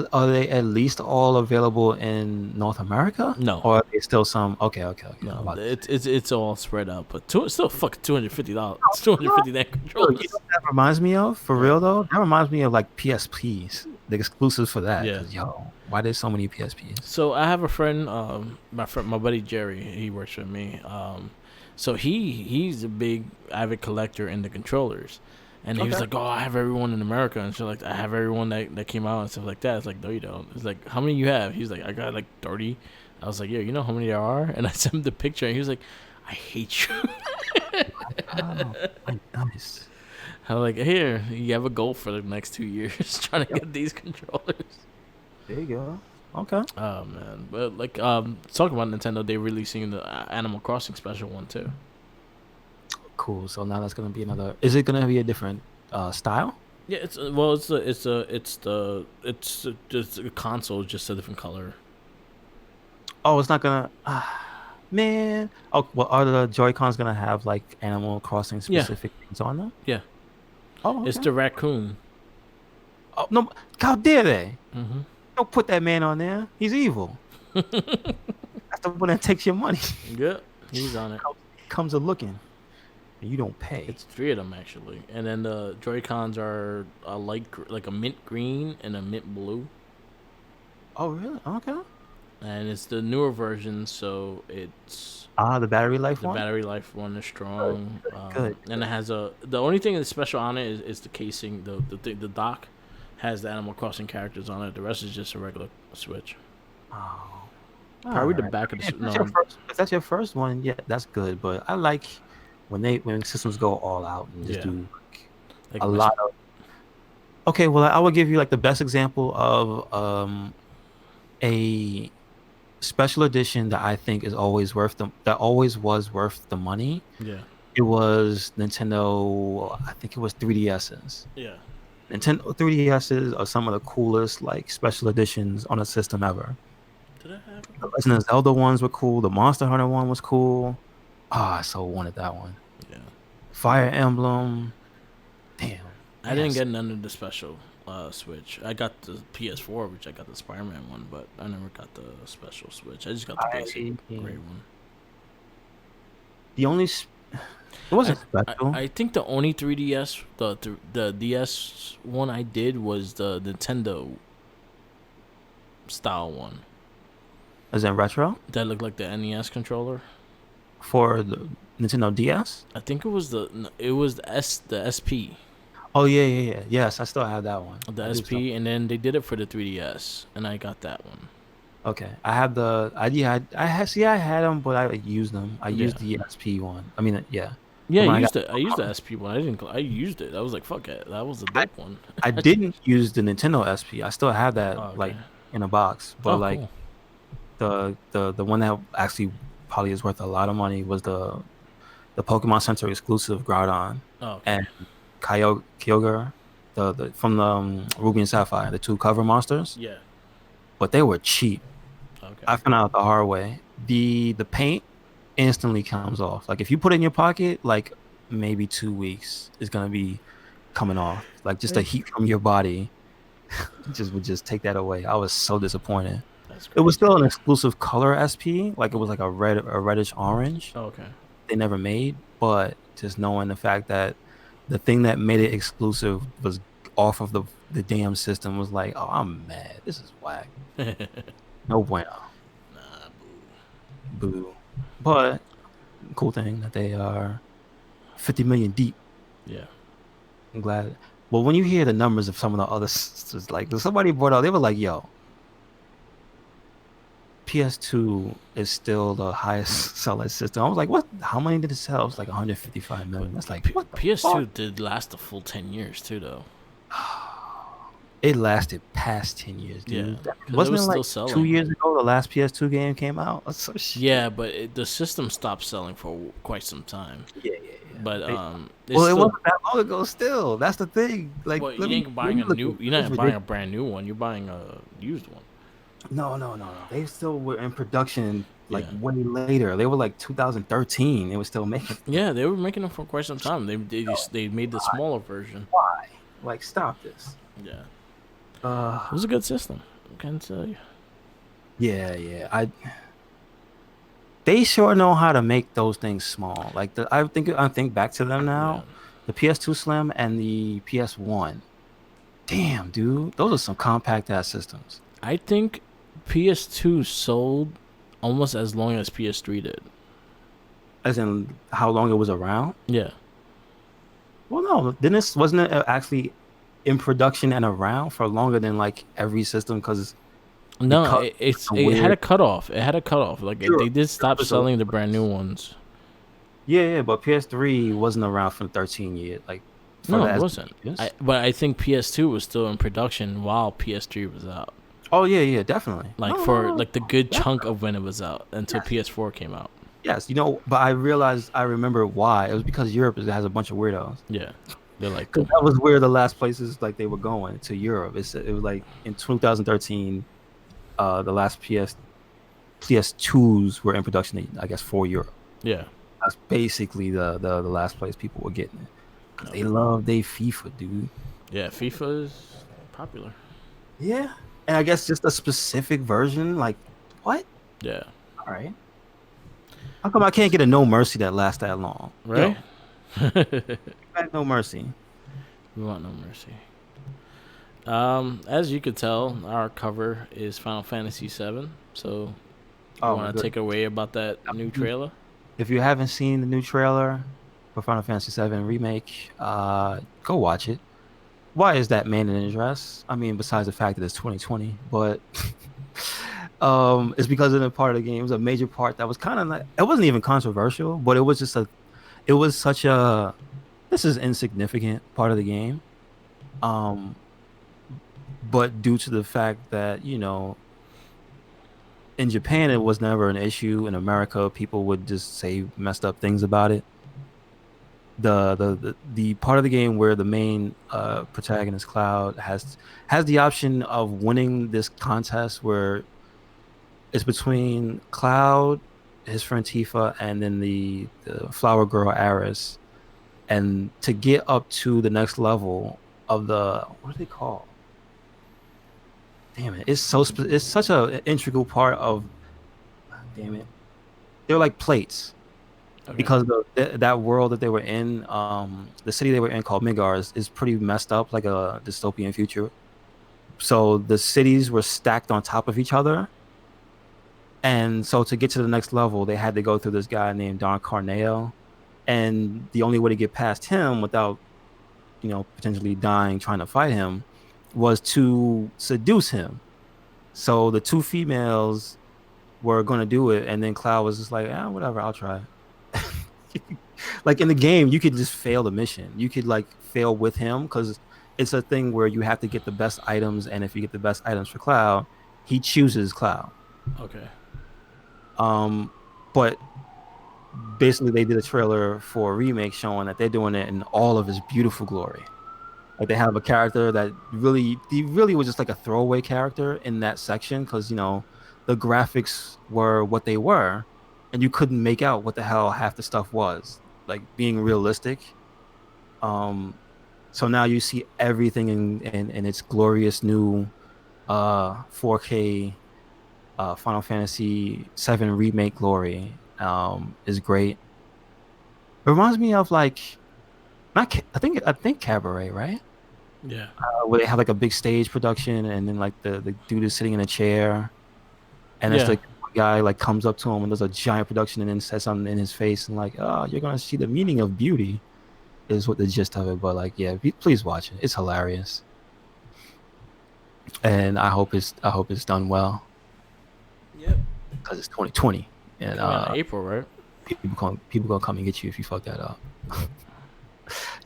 too. Are they at least all available in North America? No, Or are they still some? Okay, okay, okay. I'm no, about to say. it's all spread out, but still fucking $250. It's 250 net Look, you know controllers. what that reminds me of? For What? real though, that reminds me of like PSPs, the exclusives for that. Yeah. Cause yo, why there's so many PSPs? So I have a friend, my buddy Jerry. He works with me. So he's a big avid collector in the controllers, and he was Okay. like, "Oh, I have everyone in America," and so like, "I have everyone that came out and stuff like that." It's like, "No, you don't." It's like, "How many you have?" He's like, "I got like 30." I was like, "Yeah, you know how many there are?" And I sent him the picture, and he was like, "I hate you." Oh, nice. I was like, "Here, you have a goal for the next 2 years trying to Yep. get these controllers." There you go. Okay. Oh man, but like talking about Nintendo, they releasing the Animal Crossing special one too. Cool. So now that's gonna be another. Is it gonna be a different style? Yeah, it's well, it's a console, just a different color. Oh, it's not gonna. Man. Oh, well, are the Joy Cons gonna have like Animal Crossing Yeah, specific things on them? yeah, Oh, it's okay. the raccoon. Oh no! How dare they? Hmm. Don't put that man on there. He's evil. That's the one that takes your money. Yeah, he's on it. Comes a looking, and you don't pay. It's three of them actually, and then the Joy Cons are a like a mint green and a mint blue, Oh, really? Okay. and it's the newer version, so it's Ah, the battery life the one. battery life one is Good, strong, good, and it good. has the only thing that's special on it is the casing, the dock has the Animal Crossing characters on it. The rest is just a regular Switch. Oh, all Probably the right. back of the If that's your no, first, if that's your first one, yeah, that's good. But I like when systems go all out and just yeah, do like like a my lot of. Okay, well, I will give you like the best example of a special edition that I think is always worth that always was worth the money. yeah, It was Nintendo, I think it was 3DS's. yeah. Nintendo 3DS's are some of the coolest like special editions on a system ever. Did I have The them? Legend of Zelda ones were cool. The Monster Hunter one was cool. Ah, I so wanted that one. Yeah, Fire Emblem. Damn. I They have didn't get none of the special Switch. I got the PS4, which I got the Spider-Man one, but I never got the special Switch. I just got the basic I gray one. the only it I, wasn't I, special. I think the only 3DS the DS one I did was the Nintendo style one As in retro that looked like the NES controller. for the Nintendo DS. I think it was the SP. Oh yeah, yeah, yeah. Yes, I still have that one. The I do still. SP, and then they did it for the 3DS, and I got that one. Okay, I have the. I yeah. I had see. I had them, but I used them. I Yeah, used the SP one. I mean, yeah, yeah. the I one I got. used it. I used the SP one. I didn't. I used it. I was like, fuck it. That was a I, dope one. I didn't use the Nintendo SP. I still have that Oh, okay. like in a box, but Oh, like cool. the one that actually probably is worth a lot of money was the Pokemon Center exclusive Groudon Oh, okay. and Kyogre, the from the Ruby and Sapphire, the two cover monsters, Yeah. but they were cheap. Okay. I found out the hard way. The paint instantly comes off. Like if you put it in your pocket, like maybe 2 weeks is gonna be coming off. Like just the Hey, heat from your body just would just take that away. I was so disappointed. that's It was crazy. still an exclusive color SP, like it was like a reddish orange. Okay. They never made, but just knowing the fact that the thing that made it exclusive was off of the damn system was like, oh, I'm mad. This is whack. No bueno. Nah, boo. Boo. But cool thing that they are 50 million deep. Yeah. I'm glad. Well, when you hear the numbers of some of the other systems, like somebody brought out, they were like, yo, PS2 is still the highest selling system. I was like, what? How many did it sell? It was like 155 But million. That's like, P- what the PS2 fuck? did last a full 10 years too, though. It lasted past 10 years, Yeah, dude. because it Wasn't was it still like 2 years selling. ago the last PS2 game came out? That's so shit. Yeah, but the system stopped selling for quite some time. Yeah, yeah, yeah. But They, it's well, it still. wasn't that long ago still. That's the thing. Like, Well, you ain't let buying me a look at new. it. You're It's not buying a ridiculous. brand new one. You're buying a used one. No, no, no, no. They still were in production like Yeah. way later. They were like 2013. They were still making them. Yeah, they were making them for quite some time. They made the smaller version. Why? Like, stop this. Yeah, it Uh, was a good system. I can tell you. yeah, yeah. They sure know how to make those things small. Like I think back to them Yeah, now, the PS2 Slim and the PS1. Damn, dude, those are some compact ass systems. I think PS2 sold almost as long as PS3 did. As in how long it was around. Yeah. Well, no, didn't this wasn't it actually in production and around for longer than like every system No, because of the it had weird a cutoff. It had a cutoff. Like they Europe. did Europe stop is a lot selling the brand new worse. ones. Yeah, yeah, but PS3 wasn't around for 13 years, like for No, the it as wasn't. years. But I think PS2 was still in production while PS3 was out. Oh yeah, yeah, definitely. Like No, no, for no, like the good no. chunk of when it was out until Yes, PS4 came out. yes. But I remember why. It was because Europe has a bunch of weirdos. Yeah, they like Because them. that was where the last places like they were going to Europe. It was like in 2013, the last PS2s were in production, I guess, for Europe. Yeah. That's basically the last place people were getting it because they Okay. love they FIFA, dude. Yeah, FIFA is popular. Yeah, and I guess just a specific version, like what? Yeah. All right, how come I can't get a No Mercy that lasts that long? Right? Yo, back No Mercy. We want no mercy. As you could tell, our cover is Final Fantasy VII. So you Oh my want to good. take it away about that new trailer? If you haven't seen the new trailer for Final Fantasy VII Remake, go watch it. Why is that man in a dress? I mean, besides the fact that it's 2020, but it's because of the part of the game. It was a major part that was kind of like it wasn't even controversial, but it was such a this is insignificant part of the game. Um, but due to the fact that, in Japan it was never an issue. In America, people would just say messed up things about it. The part of the game where the main protagonist Cloud has the option of winning this contest where it's between Cloud, his friend Tifa, and then the flower girl Aris. And to get up to the next level of the what do they call? Damn it! It's such a integral part of. Damn it! They're like plates Okay. because that world that they were in, the city they were in called Midgar is pretty messed up, like a dystopian future. So the cities were stacked on top of each other, and so to get to the next level, they had to go through this guy named Don Carneo, and the only way to get past him without potentially dying trying to fight him was to seduce him. So the two females were going to do it, and then Cloud was just like, whatever, I'll try. Like in the game, you could just fail the mission. You could like fail with him because it's a thing where you have to get the best items, and if you get the best items for Cloud, he chooses Cloud. Okay. Um, but basically, they did a trailer for a remake showing that they're doing it in all of his beautiful glory. Like they have a character that he really was just like a throwaway character in that section because the graphics were what they were, and you couldn't make out what the hell half the stuff was, like being realistic. Um, So now you see everything in its glorious new 4K Final Fantasy 7 remake glory. Is great. It reminds me of like not I think Cabaret, right? Yeah. Where they have like a big stage production and then like the dude is sitting in a chair and it's Yeah. like guy like comes up to him and does a giant production and then says something in his face and like, oh, you're gonna see the meaning of beauty is what the gist of it. But like, yeah, please watch it. It's hilarious, and I hope it's done well Yep. because it's 2020 and Coming out in April, right? people gonna come and get you if you fuck that up. Yep.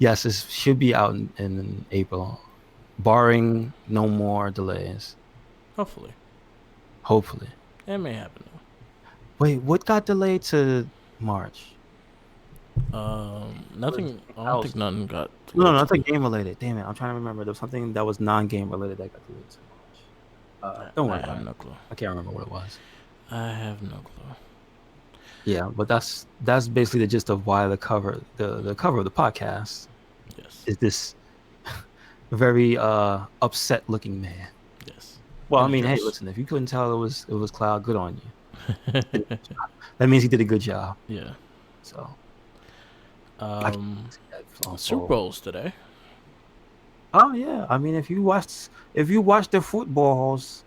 Yes, it should be out in April, barring no more delays. Hopefully. Hopefully. It may happen though. Wait, what got delayed to March? Was Nothing. I don't think else? nothing got No, no, delayed. nothing game related. Damn it, I'm trying to remember. There was something that was non-game related that got delayed to March. Don't I worry have about it. no clue. I can't remember what it was. I have no clue. Yeah, but that's basically the gist of why the cover of the podcast Yes. is this very upset looking man. Yes. Well, I In a mean, hey, dress. listen, if you couldn't tell it was Cloud, good on you. That means he did a good job. Yeah. So I can't Um, see that flowing Super forward. Bowls today. Oh yeah, I mean, if you watch the footballs,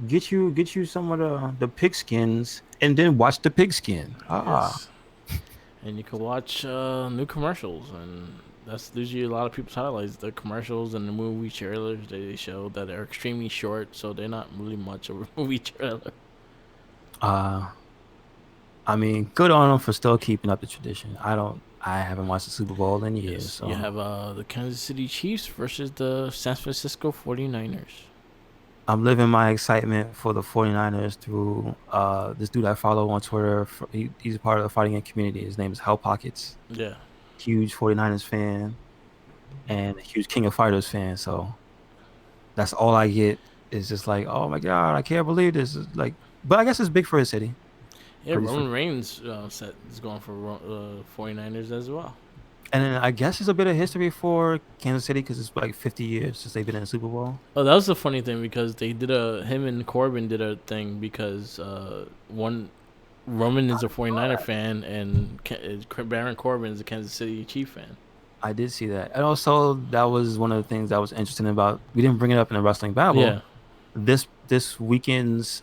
get you some of the pigskins, and then watch the pigskin. Ah, Yes. And you can watch new commercials, and that's usually a lot of people's highlights. The commercials and the movie trailers they show that are extremely short, so they're not really much of a movie trailer. uh, I mean, good on them for still keeping up the tradition. I haven't watched the Super Bowl in years, Yes, you so have the Kansas City Chiefs versus the San Francisco 49ers. I'm living my excitement for the 49ers through this dude I follow on Twitter. He's a part of the fighting game community. His name is Hell Pockets. Yeah, Huge 49ers fan and a huge King of Fighters fan. So that's all I get is just like, oh my God, I can't believe this. Is like, but I guess it's big for his city. yeah. 'Cause he's from, Roman Reigns set is going for 49ers as well. and then I guess there's a bit of history for Kansas City because it's like 50 years since they've been in the Super Bowl. Oh, that was the funny thing because they did him and Corbin did a thing because one Roman is a 49er fan and Baron Corbin is a Kansas City Chief fan. I did see that. And also that was one of the things that was interesting about we didn't bring it up in the wrestling babble. Yeah, This weekend's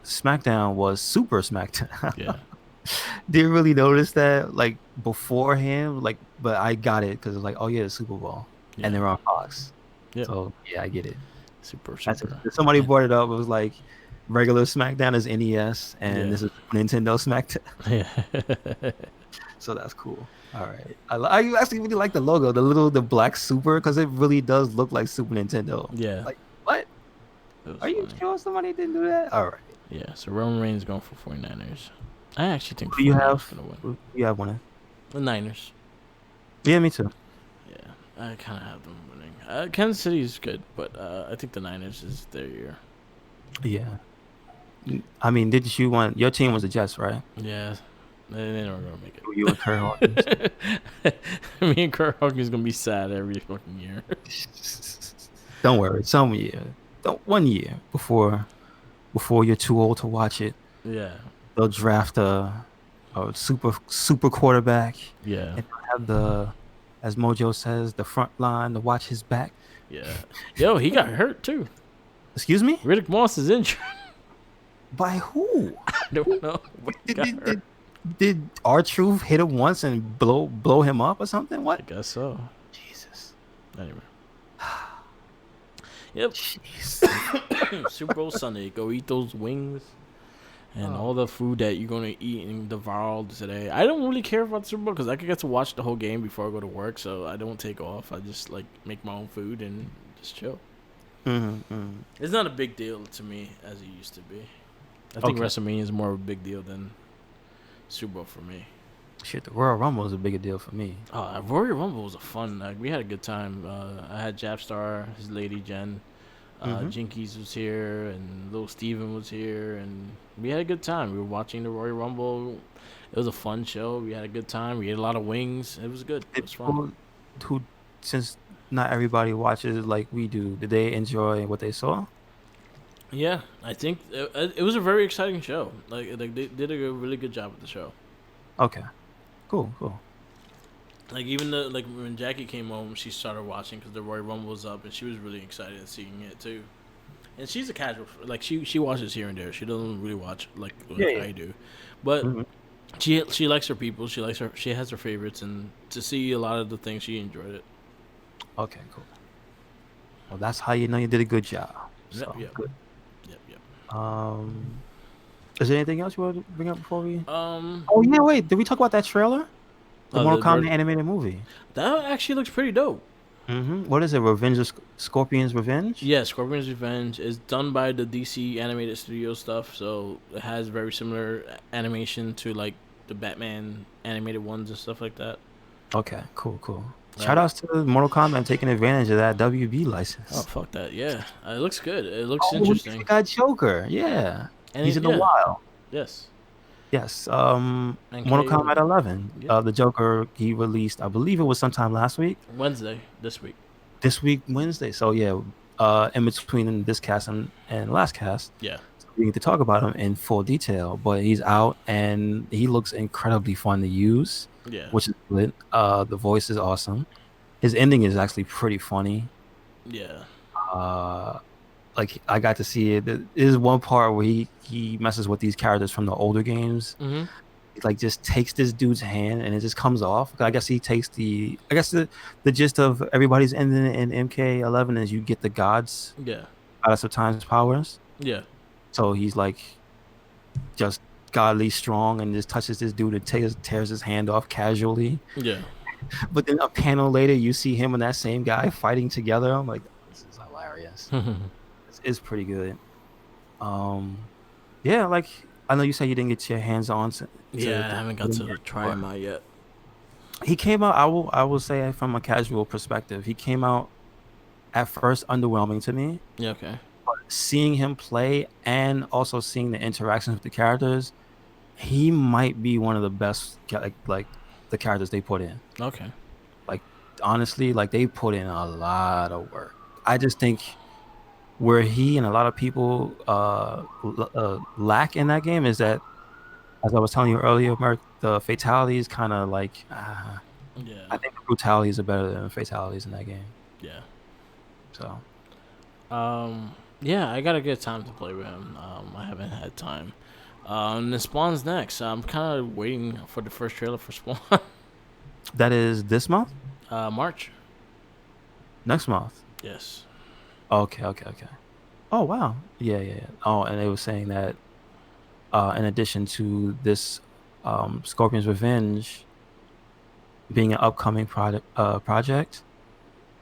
SmackDown was Super SmackDown. yeah, Didn't really notice that like beforehand, like but I got it because it's like, oh yeah, the Super Bowl. And yeah, they're on Fox. yep. So yeah, I get it. Super, That's it. super. Somebody Yeah, brought it up. It was like regular SmackDown is NES and yeah, this is Nintendo SmackDown. yeah. So that's cool. All right. I actually really like the logo, the black super, because it really does look like Super Nintendo. Yeah, Like, what? it was Are you funny. sure somebody didn't do that? All right. Yeah, so Roman Reigns going for 49ers. I actually think Who the do you 49ers have? going to win. You have one. The Niners. Yeah, me too. Yeah, I kind of have them winning. Kansas City is good, but I think the Niners is their year. Yeah. I mean, didn't you want your team was the Jets, right? Yeah, they're never going to make You and Kurt Hawkins. it. Me and Kurt Hawkins going to be sad every fucking year. Don't worry. Some year. Don't 1 year before you're too old to watch it. Yeah, They'll draft a super quarterback yeah, and they'll have as Mojo says, the front line to watch his back. yeah. Yo, he got hurt too. Excuse me? Riddick Moss is injured. By who? I don't know, but he Did got did, hurt. did our truth hit him once and blow him up or something? I What? guess so. Jesus. Anyway. Yep. Jeez. Super Bowl Sunday. Go eat those wings and Oh. all the food that you're gonna eat and devour today. I don't really care about the Super Bowl because I could get to watch the whole game before I go to work, so I don't take off. I just like make my own food and just chill. Mm-hmm. It's not a big deal to me as it used to be. I think Okay. WrestleMania is more of a big deal than Super Bowl for me. Shit, the Royal Rumble is a bigger deal for me. Royal Rumble was a fun. Like, we had a good time. I had Japstar, his lady Jen, Mm-hmm. Jinkies was here, and Little Steven was here, and we had a good time. We were watching the Royal Rumble. It was a fun show. We had a good time. We ate a lot of wings. It was good. It Did was fun. people who since not everybody watches like we do, did they enjoy what they saw? Yeah, I think it was a very exciting show. Like they did a really good job with the show. Okay, cool, cool. Like even like when Jackie came home, she started watching because the Royal Rumble was up, and she was really excited at seeing it too. And she's a casual, like she watches here and there. She doesn't really watch Yeah, like yeah. I do, but Mhm. she likes her people. She has her favorites, and to see a lot of the things, she enjoyed it. Okay, cool. Well, that's how you know you did a good job. Yep, So yep, good. yep, yep. Um, is there anything else you want to bring up before we? Um, Oh yeah, wait. Did we talk about that trailer? The oh, Mortal Kombat animated movie. that actually looks pretty dope. What is it? Revenge of Scorpion's Revenge? Yeah, Scorpion's Revenge is done by the DC animated studio stuff, so it has very similar animation to like the Batman animated ones and stuff like that. Okay, cool, cool. Shout Uh, outs to Mortal Kombat taking advantage of that WB oh license. fuck that, yeah, it looks good. It looks Oh, we interesting, got Joker. Yeah, and he's in the yeah, wild. yes, Yes. and Mortal K, Kombat 11. yeah, The Joker he released. I believe it was sometime last week. Wednesday this week. This week, Wednesday. So yeah. In between this cast and last cast, Yeah, so we need to talk about him in full detail. But he's out and he looks incredibly fun to use, yeah, which is good. The voice is awesome. His ending is actually pretty funny. yeah, Uh, like I got to see it. There is one part where he messes with these characters from the older games. mm-hmm, He like just takes this dude's hand and it just comes off. I guess he takes the. I guess the gist of everybody's ending in MK11 is you get the yeah, goddess of time's powers. yeah, So he's like just godly strong and just touches this dude and tears his hand off casually. yeah. But then a panel later, you see him and that same guy fighting together. I'm like, this is hilarious. It's pretty good. Um, yeah, like I know you said you didn't get your hands on Yeah, I haven't got to try but him out yet. he came out. I will say from a casual perspective, he came out at first underwhelming to me. Yeah, okay, Seeing him play and also seeing the interactions with the characters, he might be one of the best like the characters they put in. okay, Like honestly, like they put in a lot of work. I just think where he and a lot of people lack in that game is that, as I was telling you earlier, Mark, the fatalities kind of like yeah, I think the brutalities are better than the fatalities in that game. yeah. So Yeah, I gotta get time to play with him. I haven't had time. And then Spawn's next. I'm kind of waiting for the first trailer for Spawn. that is this month, March. next month. Yes. Okay, okay, okay. Oh wow, yeah, yeah, yeah. Oh, and they were saying that in addition to this Scorpion's Revenge being an upcoming project,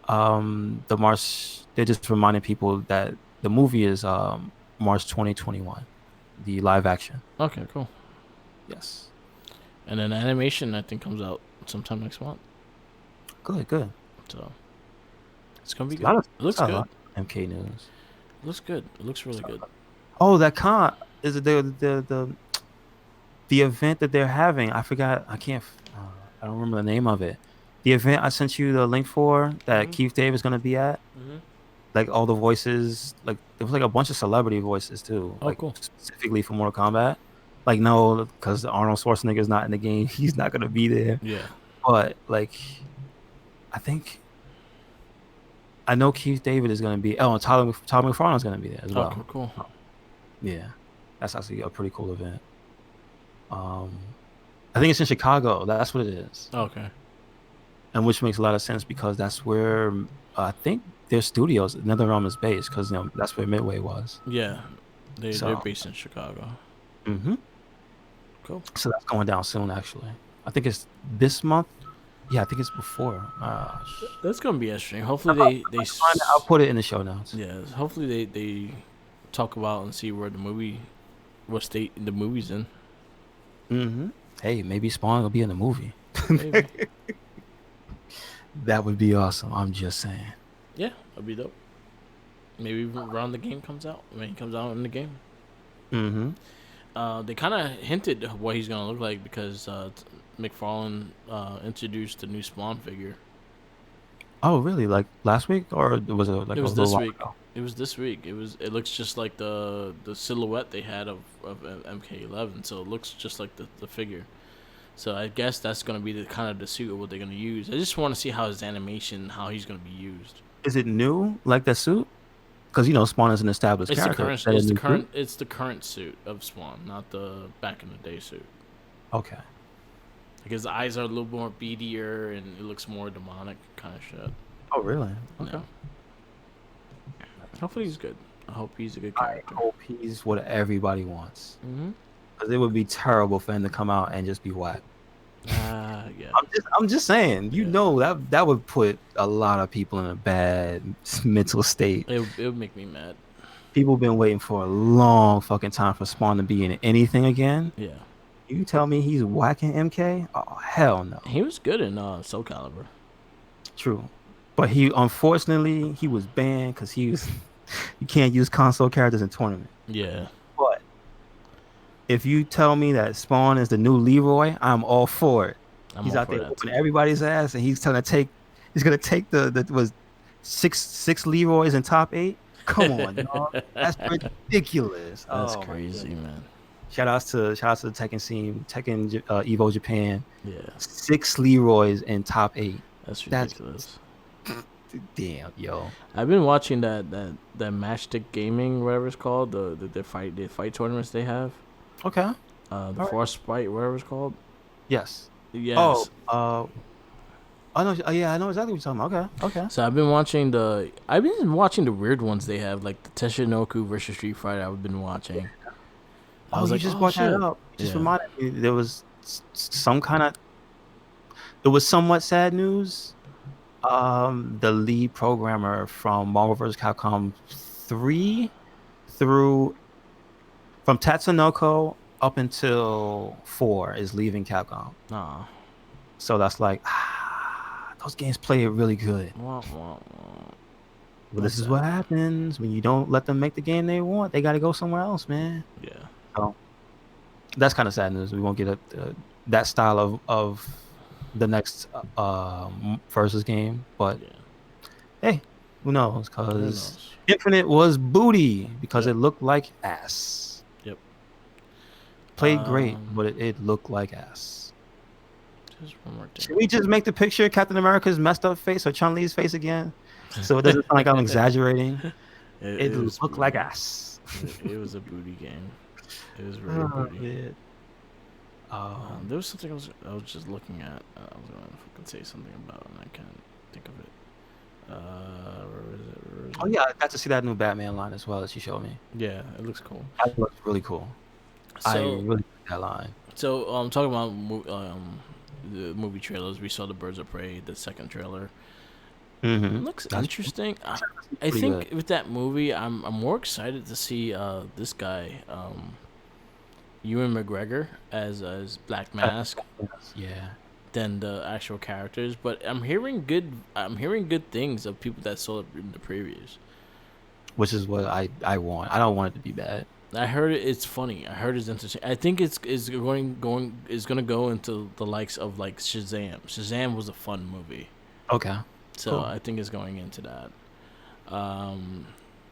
the March they're just reminding people that the movie is March 2021, the live action. Okay, cool. Yes. And then animation, I think, comes out sometime next month. Good, good. So it's gonna be It's a good. lot of It it's looks a good. lot of MK news. It looks good. It looks really good. Oh, that con is it the event that they're having? I forgot. I don't remember the name of it. The event I sent you the link for that Mhm. Keith David is going to be at. Mhm. Like all the voices, like there was like a bunch of celebrity voices too, Oh, like cool. specifically for Mortal Kombat. Like no, because Arnold Schwarzenegger's not in the game, he's not going to be there. Yeah. But like, I think I know Keith David is going to be. Oh, and Tyler McFarlane is going to be there as Oh, cool. well. Cool. Yeah, that's actually a pretty cool event. Um, I think it's in Chicago. That's what it is, Oh, okay. and which makes a lot of sense because that's where I think their studios, NetherRealm is based, because that's where Midway was. Yeah. They're So, based in Chicago. hmm Cool. so that's going down soon. Actually, I think it's this month. Yeah, I think it's before. That's gonna be interesting. Hopefully I'll put it in the show notes. yeah. Hopefully they talk about and see where the movie, what state the movie's in. hmm Hey, maybe Spawn will be in the movie. Maybe. That would be awesome. I'm just saying. Yeah, that'd be dope. Maybe even around the game comes out. When he comes out in the game. hmm They kind of hinted what he's gonna look like because McFarlane introduced the new Spawn figure. Oh, really? Like last week, or was it It like a was little this while week. ago? It was this week. It was. It looks just like the silhouette they had of MK11. So it looks just like the figure. So I guess that's gonna be the kind of the suit of what they're gonna use. I just want to see how his animation, how he's gonna be used. Is it new, like that suit? Because Spawn is an established It's the character. Is current. that a It's the new suit? current. It's the current suit of Spawn, not the back in the day suit. Okay. Like his eyes are a little more beadier and it looks more demonic kind of shit. Oh, really? Okay. Yeah. Hopefully he's good. I hope he's a good I character. hope he's what everybody wants. Mm-hmm. Because it would be terrible for him to come out and just be whack. Yeah. I'm just saying, Yeah. that would put a lot of people in a bad mental state. It would make me mad. People been waiting for a long fucking time for Spawn to be in anything again. Yeah. You tell me he's whacking MK? Oh, hell no. He was good in Soul Calibur. True. But he unfortunately he was banned because he was you can't use console characters in tournament. Yeah. But if you tell me that Spawn is the new Leroy, I'm all for it. I'm He's all out for there that whooping too. everybody's ass, and he's gonna take the was six Leroys in top eight. Come on, dog. That's ridiculous. That's Oh my crazy, goodness. man. Shout outs to the Tekken scene, Tekken Evo Japan. Yeah. Six Leroys in top eight. That's That's ridiculous. damn, yo. I've been watching that Matchstick Gaming, whatever it's called, the fight tournaments they have. Okay. All The right. Force Fight, whatever it's called. Yes. Oh, Yes. I know. Yeah, I know exactly what you're talking about. Okay. Okay. So I've been watching the weird ones they have, like the Teshinoku versus Street Fighter. I've been watching. I Oh, was you like, just oh brought that shit. up. You just Yeah. reminded me there was some kind of. It was somewhat sad news. The lead programmer from Marvel vs. Capcom 3 through from Tatsunoko up until 4 is leaving Capcom. Nah. So that's like those games play it really good. Wah, wah, wah. But That's this is sad. what happens when you don't let them make the game they want. They got to go somewhere else, man. Yeah. So that's kind of sad news. We won't get that style of the next versus game, but Yeah. hey, who knows? Who Because knows? Infinite was booty because Yep. it looked like ass. Yep. Played great, Um. but it looked like ass. Just one more thing. Should we just make the picture Captain America's messed up face or Chun Li's face again, so it doesn't sound like I'm exaggerating? It It was looked like booty. ass. It was a booty game. It was very Oh, booty. man. Um, There was something I was just looking at. I was gonna fucking say something about, and I can't think of it. Where is it? Where is oh it? yeah, I got to see that new Batman line as well that she showed me. Yeah, it looks cool. That looks really cool. I So, really like that line. talking about the movie trailers. We saw the Birds of Prey, the second trailer. Mm-hmm. Looks That's interesting. I pretty think good. with that movie, I'm more excited to see this guy, Ewan McGregor as Black Mask Yeah, than the actual characters. But I'm hearing good things of people that saw it in the previews. which is what I want. I don't want it to be bad. I heard it's funny. I heard it's interesting. I think it's gonna go into the likes of like Shazam. Shazam was a fun movie, Okay, so cool. I think it's going into that. Um,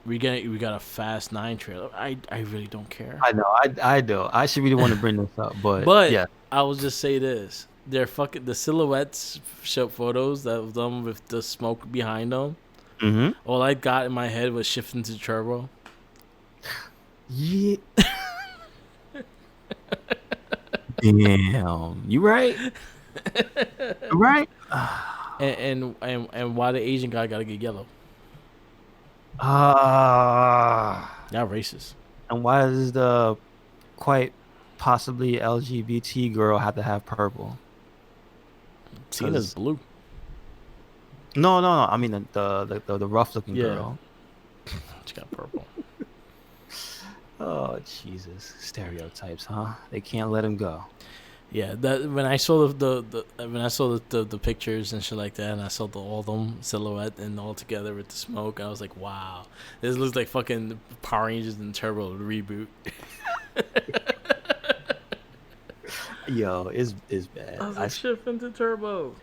we got a Fast 9 trailer. I really don't care. I know. I do. I should really want to bring this up, but But yeah. I will just say this: they're fucking the silhouettes show photos that of them with the smoke behind them. Mm-hmm. All I got in my head was shifting to turbo. Yeah. Damn. You right? You right? And why the Asian guy gotta get yellow? Ah. Y'all racist. And why does the quite possibly LGBT girl have to have purple? Cena's Because blue. no. I mean the rough looking Yeah, girl. she got purple. Oh Jesus, stereotypes, huh? They can't let him go. Yeah, that when I saw when I saw the pictures and shit like that, and I saw all them silhouette and all together with the smoke, I was like, wow, this looks like fucking Power Rangers and Turbo reboot. Yo, it's bad. I was like, shift into Turbo.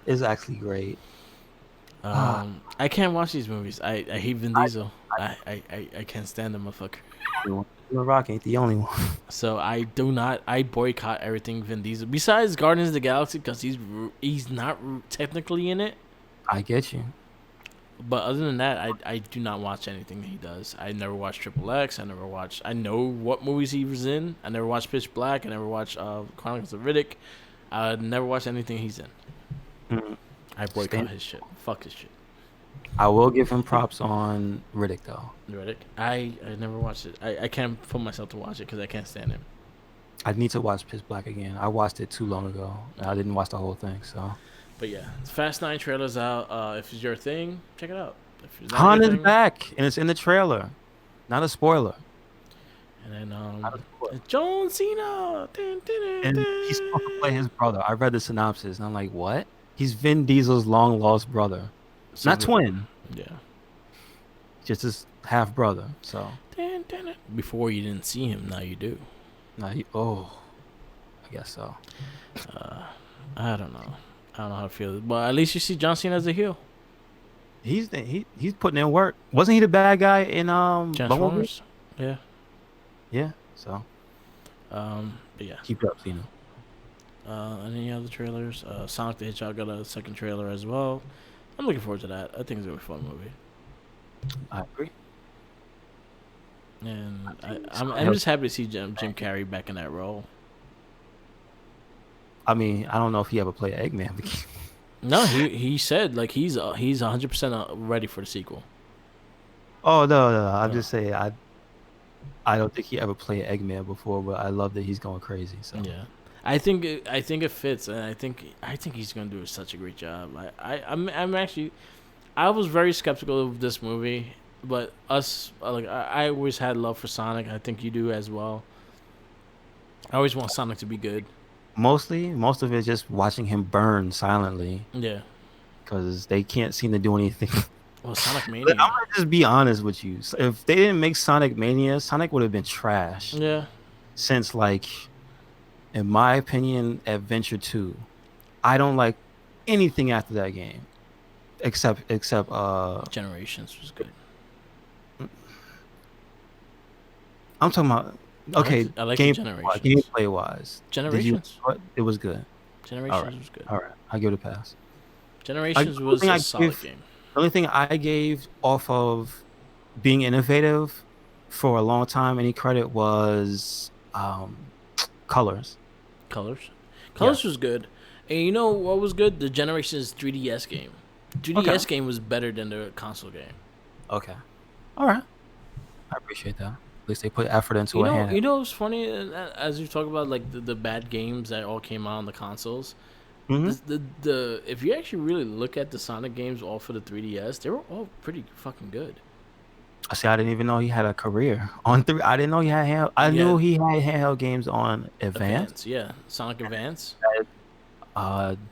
It's actually great. Ah, I can't watch these movies. I hate Vin I, Diesel. I can't stand the motherfucker. the only one. The Rock ain't the only one. So I do not. I boycott everything Vin Diesel. Besides Guardians of the Galaxy, because he's not technically in it. I get you. But other than that, I do not watch anything he does. I never watched Triple X. I never watched. I know what movies he was in. I never watched Pitch Black. I never watched Chronicles of Riddick. I never watched anything he's in. Mm, I boycott stand- his shit. Fuck his shit. I will give him props on Riddick though. Riddick. I never watched it. I can't put myself to watch it because I can't stand him. I need to watch Pitch Black again. I watched it too long ago. I didn't watch the whole thing, so. But yeah, Fast 9 trailer's out. If it's your thing, check it out. If it's not your Han is thing, back, and it's in the trailer. Not a spoiler. and then Not a spoiler. John Cena. Dun, dun, dun, And he's supposed to play his brother. I read the synopsis, and I'm like, what? He's Vin Diesel's long lost brother, So not twin, yeah. just his half brother. So, Dun, dun, dun. Before you didn't see him, now you do. now oh, I guess so. I don't know. I don't know how to feel. But at least you see John Cena as a heel. He's putting in work. Wasn't he the bad guy in Bumblebee? Transformers. Yeah. Yeah. So But yeah. keep it up, Cena. Any other trailers? Sonic the Hedgehog got a second trailer as well. I'm looking forward to that. I think it's gonna be a fun movie. I agree. And it's I'm just happy to see Jim Carrey back in that role. I mean, I don't know if he ever played Eggman. No, he said like he's 100% ready for the sequel. Oh no, I'm Yeah. just saying I don't think he ever played Eggman before, but I love that he's going crazy. So Yeah, I think it fits, and I think he's gonna do such a great job. I'm actually I was very skeptical of this movie, but I always had love for Sonic. I think you do as well. I always want Sonic to be good. most of it is just watching him burn silently Yeah. because they can't seem to do anything. Well, Sonic I'm Mania. gonna just be honest with you. If they didn't make Sonic Mania, Sonic would have been trash Yeah. since, like, in my opinion, Adventure 2. I don't like anything after that game except Generations was good. I'm talking about okay, I like the Generations. gameplay wise. Did you Generations. what? It was good. Generations All right. was good. All right. I'll give it a pass. Generations The was thing a I solid give game. The only thing I gave off of being innovative for a long time, any credit was colors. Colors. Colors Yes. was good. And you know what was good? The Generations 3DS game. Okay. 3DS game was better than the console game. Okay. All right. I appreciate that. At least they put effort into a hand. You know what's funny? As you talk about like the bad games that all came out on the consoles, Hmm. the if you actually really look at the Sonic games all for the 3DS, they were all pretty fucking good. I see. I didn't even know he had a career on three. I didn't know he had I Yeah, knew he had handheld games on Advance, Advance, yeah, Sonic Advance,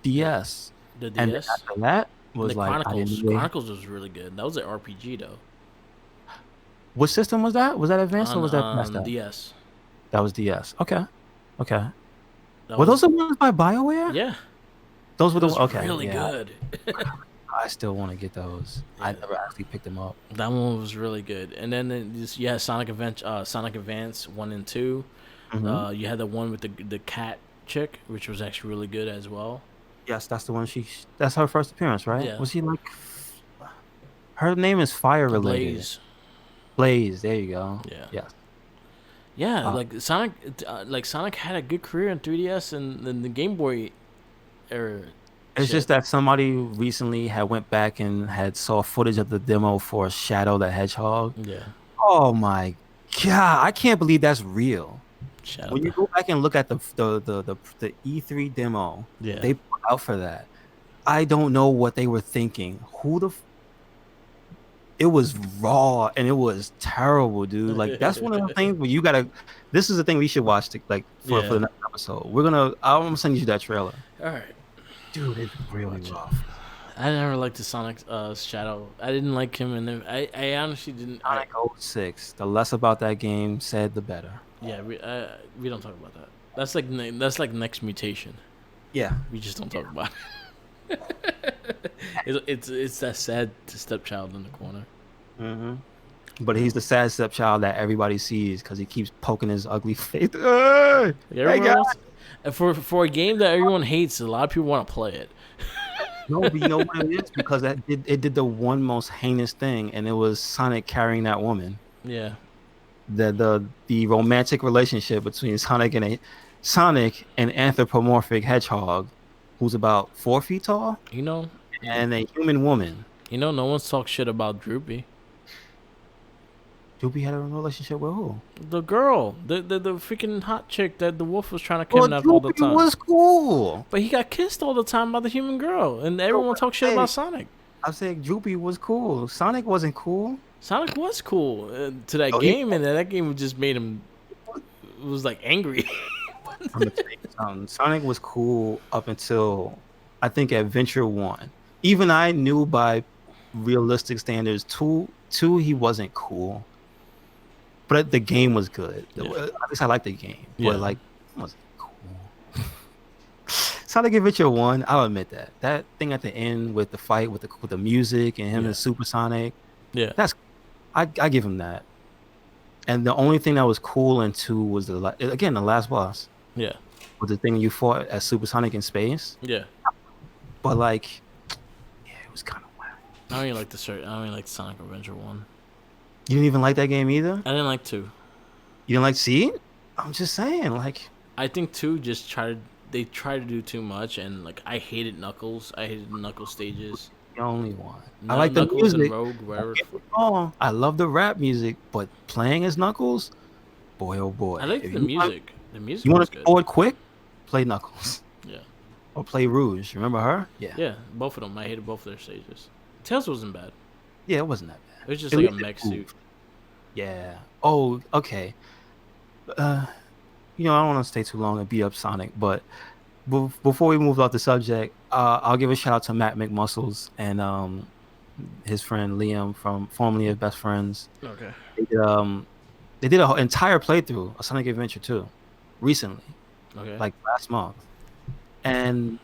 DS, the and then DS, after that and the was like I Chronicles. didn't really. Chronicles was really good. That was an RPG though What system was that? Was that Advance or on was that past that? DS. That was DS. Okay. Okay. That Were those was the ones by BioWare? yeah, Those were it the was okay. really Yeah. good. I still want to get those. I Yeah. never actually picked them up. That one was really good. And then you had Sonic Advance 1 and 2. Hmm. You had the one with the cat chick, which was actually really good as well. Yes, that's the one that's her first appearance, right? Yeah. Was she like her name is fire related. Blaze. Blaze, there you go. Yeah. Yes. Yeah, Uh, Sonic had a good career in 3DS and then the Game Boy era. it's shit. just that somebody recently had went back and had saw footage of the demo for Shadow the Hedgehog. Yeah. Oh my god, I can't believe that's real. Shout out When you to go back and look at the E3 demo yeah. they put out for that, I don't know what they were thinking. It was raw and it was terrible, dude. Like that's one of the things where you gotta. This is the thing we should watch for Yeah. the next episode. I'm gonna send you that trailer, All right. dude. It's really Watch it. rough. I never liked the Sonic Shadow. I didn't like him, and I honestly didn't. Sonic 06. The less about that game said, the better. Yeah, we don't talk about that. That's like next mutation. Yeah. We just don't talk about it. It's that sad stepchild in the corner. Hmm. But he's the sad stepchild that everybody sees because he keeps poking his ugly face. Hey, Like hey, everyone guys. wants for a game that everyone hates. A lot of people want to play it. No, but you know what it is? Because it did the one most heinous thing, and it was Sonic carrying that woman. Yeah, The romantic relationship between Sonic and anthropomorphic hedgehog, who's about 4 feet tall, you know, and a human woman. no one's talked shit about Droopy. Droopy had a relationship with who? The girl, the freaking hot chick that the wolf was trying to Well, kidnap all the Droopy time. was cool. But he got kissed all the time by the human girl, and So everyone talks shit about Sonic. I said Droopy was cool. Sonic wasn't cool. Sonic was cool to that Oh, he, game, and that game just made him was like angry. I'm gonna tell you something. Sonic was cool up until I think Adventure One. Even I knew by realistic standards, two he wasn't cool. But the game was good. Yeah, At least I liked the game, but yeah, like it wasn't cool. Sonic Adventure One, I'll admit that thing at the end with the fight with the music and him yeah, and Supersonic, yeah, that's I give him that. And the only thing that was cool in two was again the last boss yeah, was the thing you fought as Supersonic in space. yeah. But like, yeah, it was kind of whack. I don't even like the shirt. I don't even like Sonic Adventure One. You didn't even like that game either. I didn't like two. You didn't like see? I'm just saying, like I think two just tried. They tried to do too much, and like I hated Knuckles. I hated the Knuckles stages. the only one. I like the Knuckles and music. Rogue, whatever. Oh, I love the rap music, but playing as Knuckles, boy, oh I boy. liked If the you want, music. The music you want was to be good. bored quick, play Knuckles Yeah, or play Rouge. Remember her? Yeah, yeah. Both of them. I hated both of their stages. Tails wasn't bad. yeah, it wasn't that It was bad. just At like a least it mech suit. moved. Yeah. Oh, okay. Uh, I don't want to stay too long and beat up Sonic, but before we move off the subject, I'll give a shout out to Matt McMuscles and his friend Liam from formerly of Best Friends. Okay. They did, they did an entire playthrough of Sonic Adventure 2 recently, Okay. like last month, and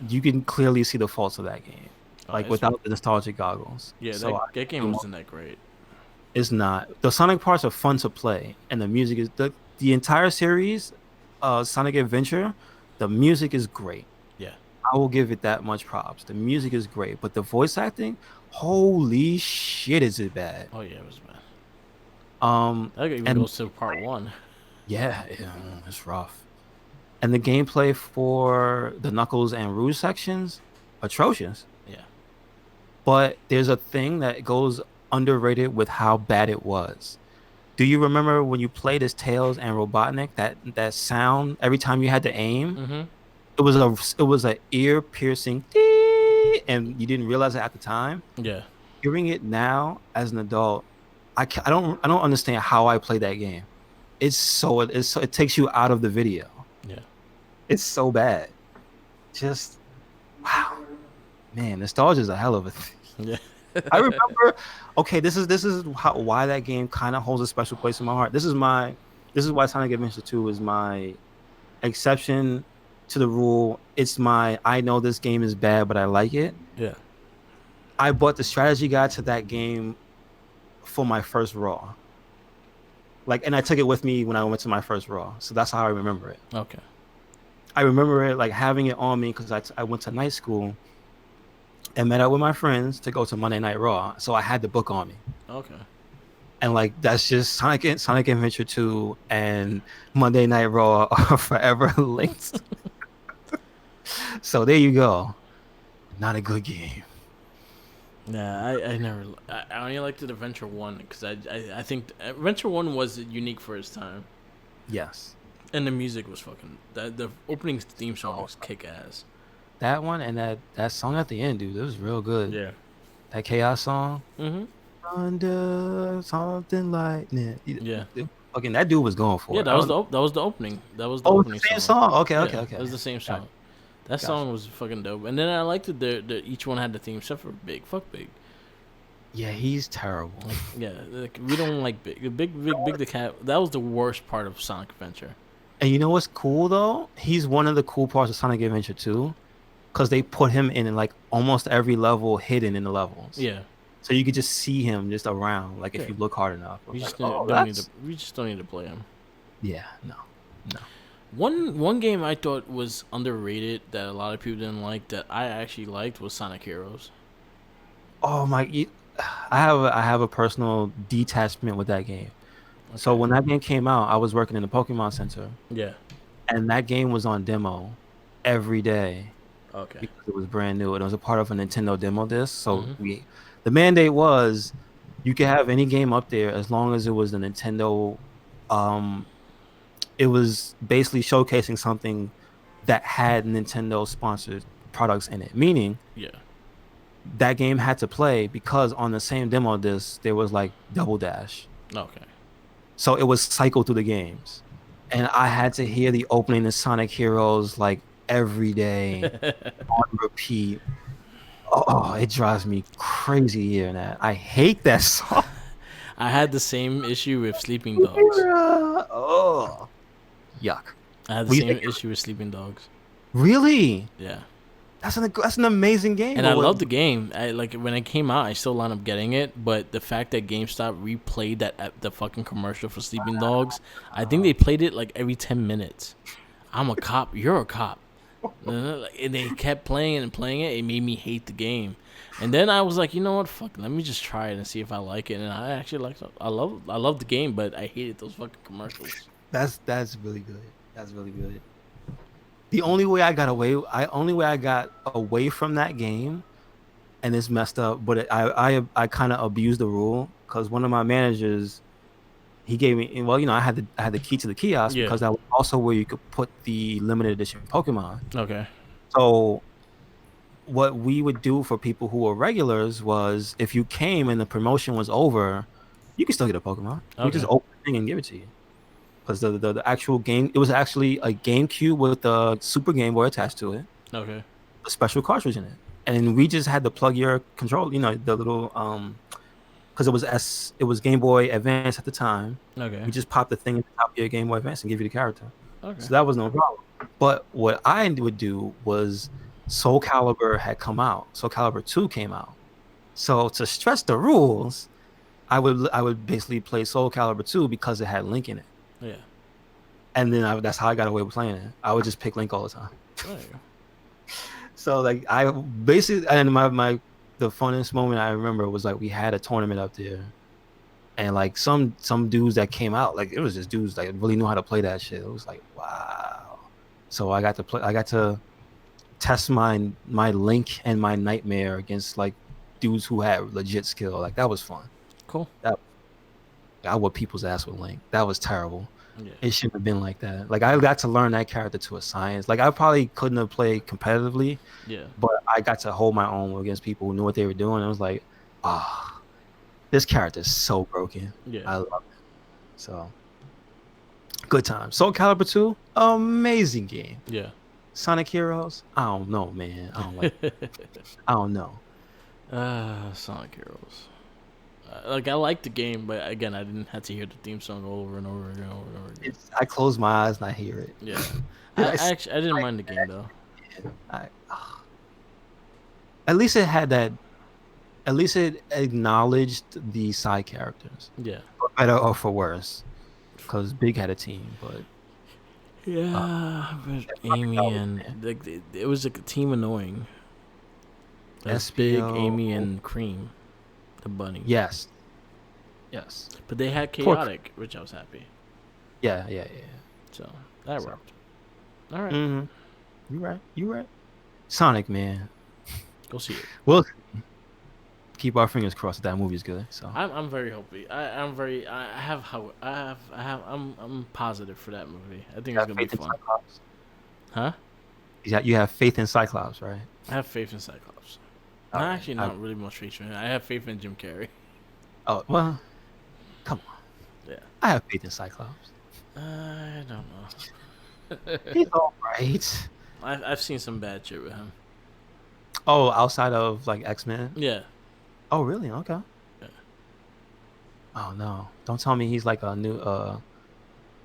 you can clearly see the faults of that game, like It's without the nostalgic goggles. yeah. So That game wasn't that great. it's not. The Sonic parts are fun to play, and the music is the entire series, Sonic Adventure. The music is great. Yeah. I will give it that much props. The music is great, but the voice acting, holy shit, is it bad? Oh yeah, it was bad. That even And goes to part one. yeah, it's rough. And the gameplay for the Knuckles and Rouge sections, atrocious. Yeah. But there's a thing that goes underrated with how bad it was. Do you remember when you played as Tails and Robotnik, that sound every time you had to aim? Mm-hmm. It was a ear piercing, and you didn't realize it at the time. Yeah. Hearing it now as an adult, I don't understand how I play that game. It takes you out of the video. Yeah. It's so bad. Just wow, man, nostalgia is a hell of a thing. Yeah. I remember. Okay, this is why that game kind of holds a special place in my heart. This is why Sonic Adventure 2 is my exception to the rule. It's my I know this game is bad, but I like it. Yeah. I bought the strategy guide to that game for my first Raw. And I took it with me when I went to my first Raw. So that's how I remember it. Okay. I remember it like having it on me because I went to night school and met up with my friends to go to Monday Night Raw. So I had the book on me. Okay. And like that's just Sonic Adventure 2 and Monday Night Raw are forever linked. So there you go. Not a good game. Yeah, I never. I only liked it Adventure One because I think Adventure One was unique for its time, Yes. and the music was fucking. The opening theme song was kick ass. That one and that song at the end, dude, it was real good. Yeah. That Chaos song. Mm-hmm. Under something like that. Yeah. Fucking that dude was going for Yeah, it. that was the opening. That was the Oh, it's the opening same song. song. Okay, okay, Yeah, okay. it was the same Got song. it. That Gotcha. song was fucking dope. And then I liked it. Each one had the theme except for Big. Fuck Big. Yeah, he's terrible. Yeah, like, we don't like Big. Big the cat. That was the worst part of Sonic Adventure. And you know what's cool though? He's one of the cool parts of Sonic Adventure 2. because they put him in like almost every level hidden in the levels. Yeah. So you could just see him just around, like if Yeah. you look hard enough. I We was like, just oh, don't need to. that's We just don't need to play him. yeah, no, no. One game I thought was underrated that a lot of people didn't like that I actually liked was Sonic Heroes. Oh my, I have a personal detachment with that game. So Okay. when that game came out, I was working in the Pokemon Center, Yeah. and that game was on demo every day Okay. because it was brand new and it was a part of a Nintendo demo disc. So Mhm. the mandate was you could have any game up there as long as it was the Nintendo. Um, it was basically showcasing something that had Nintendo sponsored products in it, meaning Yeah. that game had to play because on the same demo disc there was like Double Dash. Okay. So it was cycled through the games. And I had to hear the opening of Sonic Heroes like every day on repeat. Oh, it drives me crazy hearing that. I hate that song. I had the same issue with Sleeping Dogs. Oh, yuck. I had the Well, you same think, issue with Sleeping Dogs. really? Yeah. That's an amazing game. And But I what? love the game. I like when it came out. I still wound up getting it, but the fact that GameStop replayed the fucking commercial for Sleeping Dogs, I think they played it like every 10 minutes. I'm a cop. You're a cop. And they kept playing it and playing it. It made me hate the game. And then I was like, you know what? Fuck. Let me just try it and see if I like it. And I actually liked it. I love the game, but I hated those fucking commercials. That's really good. That's really good. The only way I got away from that game, and it's messed up, but I kind of abused the rule because one of my managers he gave me well, I had the key to the kiosk Yeah. because that was also where you could put the limited edition Pokemon. Okay. So what we would do for people who were regulars was if you came and the promotion was over, you could still get a Pokemon. We just Okay. open the thing and give it to you. Because the actual game, it was actually a GameCube with a Super Game Boy attached to it, Okay. a special cartridge in it, and we just had to plug your control, the little because it was Game Boy Advance at the time. Okay. We just popped the thing in the top of your Game Boy Advance and give you the character, Okay. so that was no problem. But what I would do was Soul Calibur had come out, Soul Calibur 2 came out, so to stretch the rules, I would basically play Soul Calibur 2 because it had Link in it. Yeah. And then that's how I got away with playing it. I would just pick Link all the time. There you go. So like I basically and my the funnest moment I remember was like we had a tournament up there, and like some dudes that came out, like it was just dudes that really knew how to play that shit. It was like wow. So I got to test my Link and my Nightmare against like dudes who had legit skill. Like that was fun. Cool. That I whooped people's ass with Link. That was terrible. Yeah. It shouldn't have been like that. Like I got to learn that character to a science. Like I probably couldn't have played competitively, Yeah. but I got to hold my own against people who knew what they were doing. I was like, ah, oh, this character is so broken. Yeah. I love it. So good time. Soul Calibur 2, amazing game. Yeah. Sonic Heroes, I don't know, man. I don't like. I don't know. Sonic Heroes. Like I liked the game, but again, I didn't have to hear the theme song over and over and over and over again. I close my eyes and I hear it. Yeah, I, I didn't mind the game though. at least it had that. At least it acknowledged the side characters, Yeah, for better or for worse. Because Big had a team, but yeah, but Amy and like it was like a team annoying. That's Big, SPO. Amy, and Cream, the bunny. Yes, yes. But they had Poor Chaotic, which I was happy. Yeah. So that So, worked. All right, mm-hmm. You right. You right. Sonic, man. go see it. We'll keep our fingers crossed that movie is good. So I'm very hopeful. I'm very I have how I have I'm positive for that movie. I think you it's have gonna be faith in fun. Cyclops. Huh? You have faith in Cyclops, right? I have faith in Cyclops. All Not right. actually not really much faith in him. I have faith in Jim Carrey. Oh well, come on. Yeah. I have faith in Cyclops. I don't know. He's all right. I've seen some bad shit with him. Oh, outside of like X-Men. Yeah. Oh, really? Okay. Yeah. Oh no! Don't tell me he's like a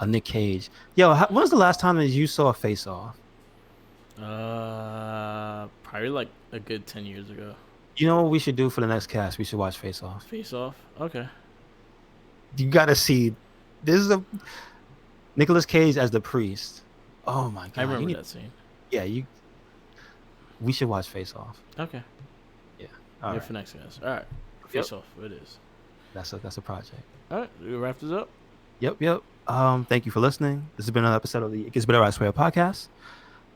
Nick Cage. Yo, when was the last time that you saw a Face Off? Probably like a good 10 years ago. You know what we should do for the next cast? We should watch Face Off. Face Off. Okay, You gotta see. This is a Nicolas Cage as the priest. Oh my I god, you remember need. that scene. Yeah, you. We should watch Face Off. Okay, Yeah. All yeah, right. for next guys. All right, Yep. Face Off. It is. That's a project. All right, we wrap this up. Yep. Thank you for listening. This has been another episode of the It Gets Better I Swear podcast.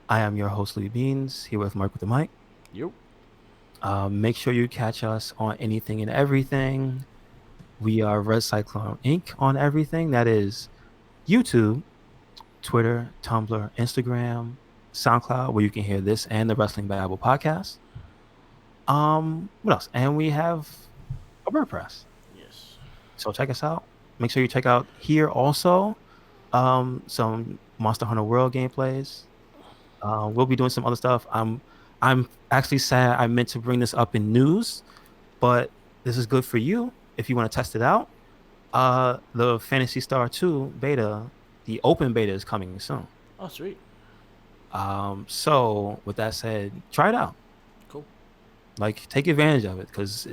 I am your host, Louis Beans, here with Mark with the mic. Yep. Make sure you catch us on anything and everything. We are Red Cyclone Inc. on everything. That is YouTube, Twitter, Tumblr, Instagram, SoundCloud, where you can hear this and the Wrestling Bible podcast. What else? And we have a WordPress. Yes. So check us out. Make sure you check out here also some Monster Hunter World gameplays. We'll be doing some other stuff. I'm actually sad I meant to bring this up in news, but this is good for you if you want to test it out. The Fantasy Star 2 beta, the open beta is coming soon. Oh, sweet. So with that said, try it out. Cool. Like take advantage of it because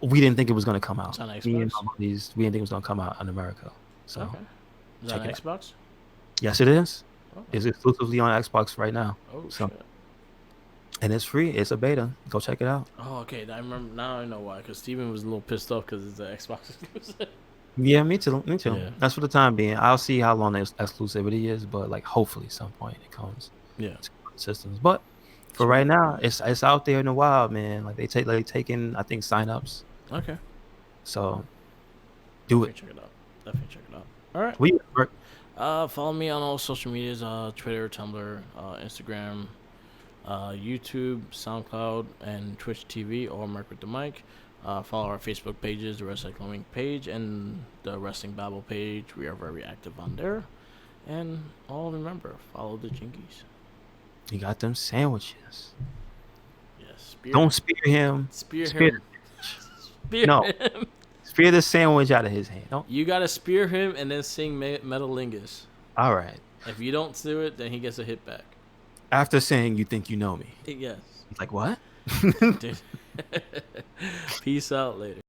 we didn't think it was going to come out. It's on Me and Xbox. my buddies, we didn't think it was going to come out in America. So Okay. Is that check on it out. Xbox? Yes, it is. Oh, It's exclusively on Xbox right now. oh So shit. and it's free. It's a beta. Go check it out. Oh, okay. I remember now. I know why. Because Steven was a little pissed off because it's an Xbox exclusive. Yeah, me too. Me too. Yeah. That's for the time being. I'll see how long the exclusivity is, but like hopefully some point it comes Yeah. to systems. But for right now, it's out there in the wild, man. Like they taking I think signups. Okay. So do Definitely it. check it out. Definitely check it out. All right. We work. Follow me on all social medias: Twitter, Tumblr, Instagram, YouTube, SoundCloud, and Twitch TV, or Mark with the Mic. Follow our Facebook pages, the Wrestling Inc. page and the Wrestling Babble page. We are very active on there. And all remember, follow the Jinkies. You got them sandwiches. Yes. Spear Don't spear him. Spear Spear. him. Spear No. him. Spear the sandwich out of his hand. Don't. You gotta spear him and then sing Metalingus. All right. If you don't do it, then he gets a hit back. After saying you think you know me, Yes. he's like, what? Dude. Peace out later.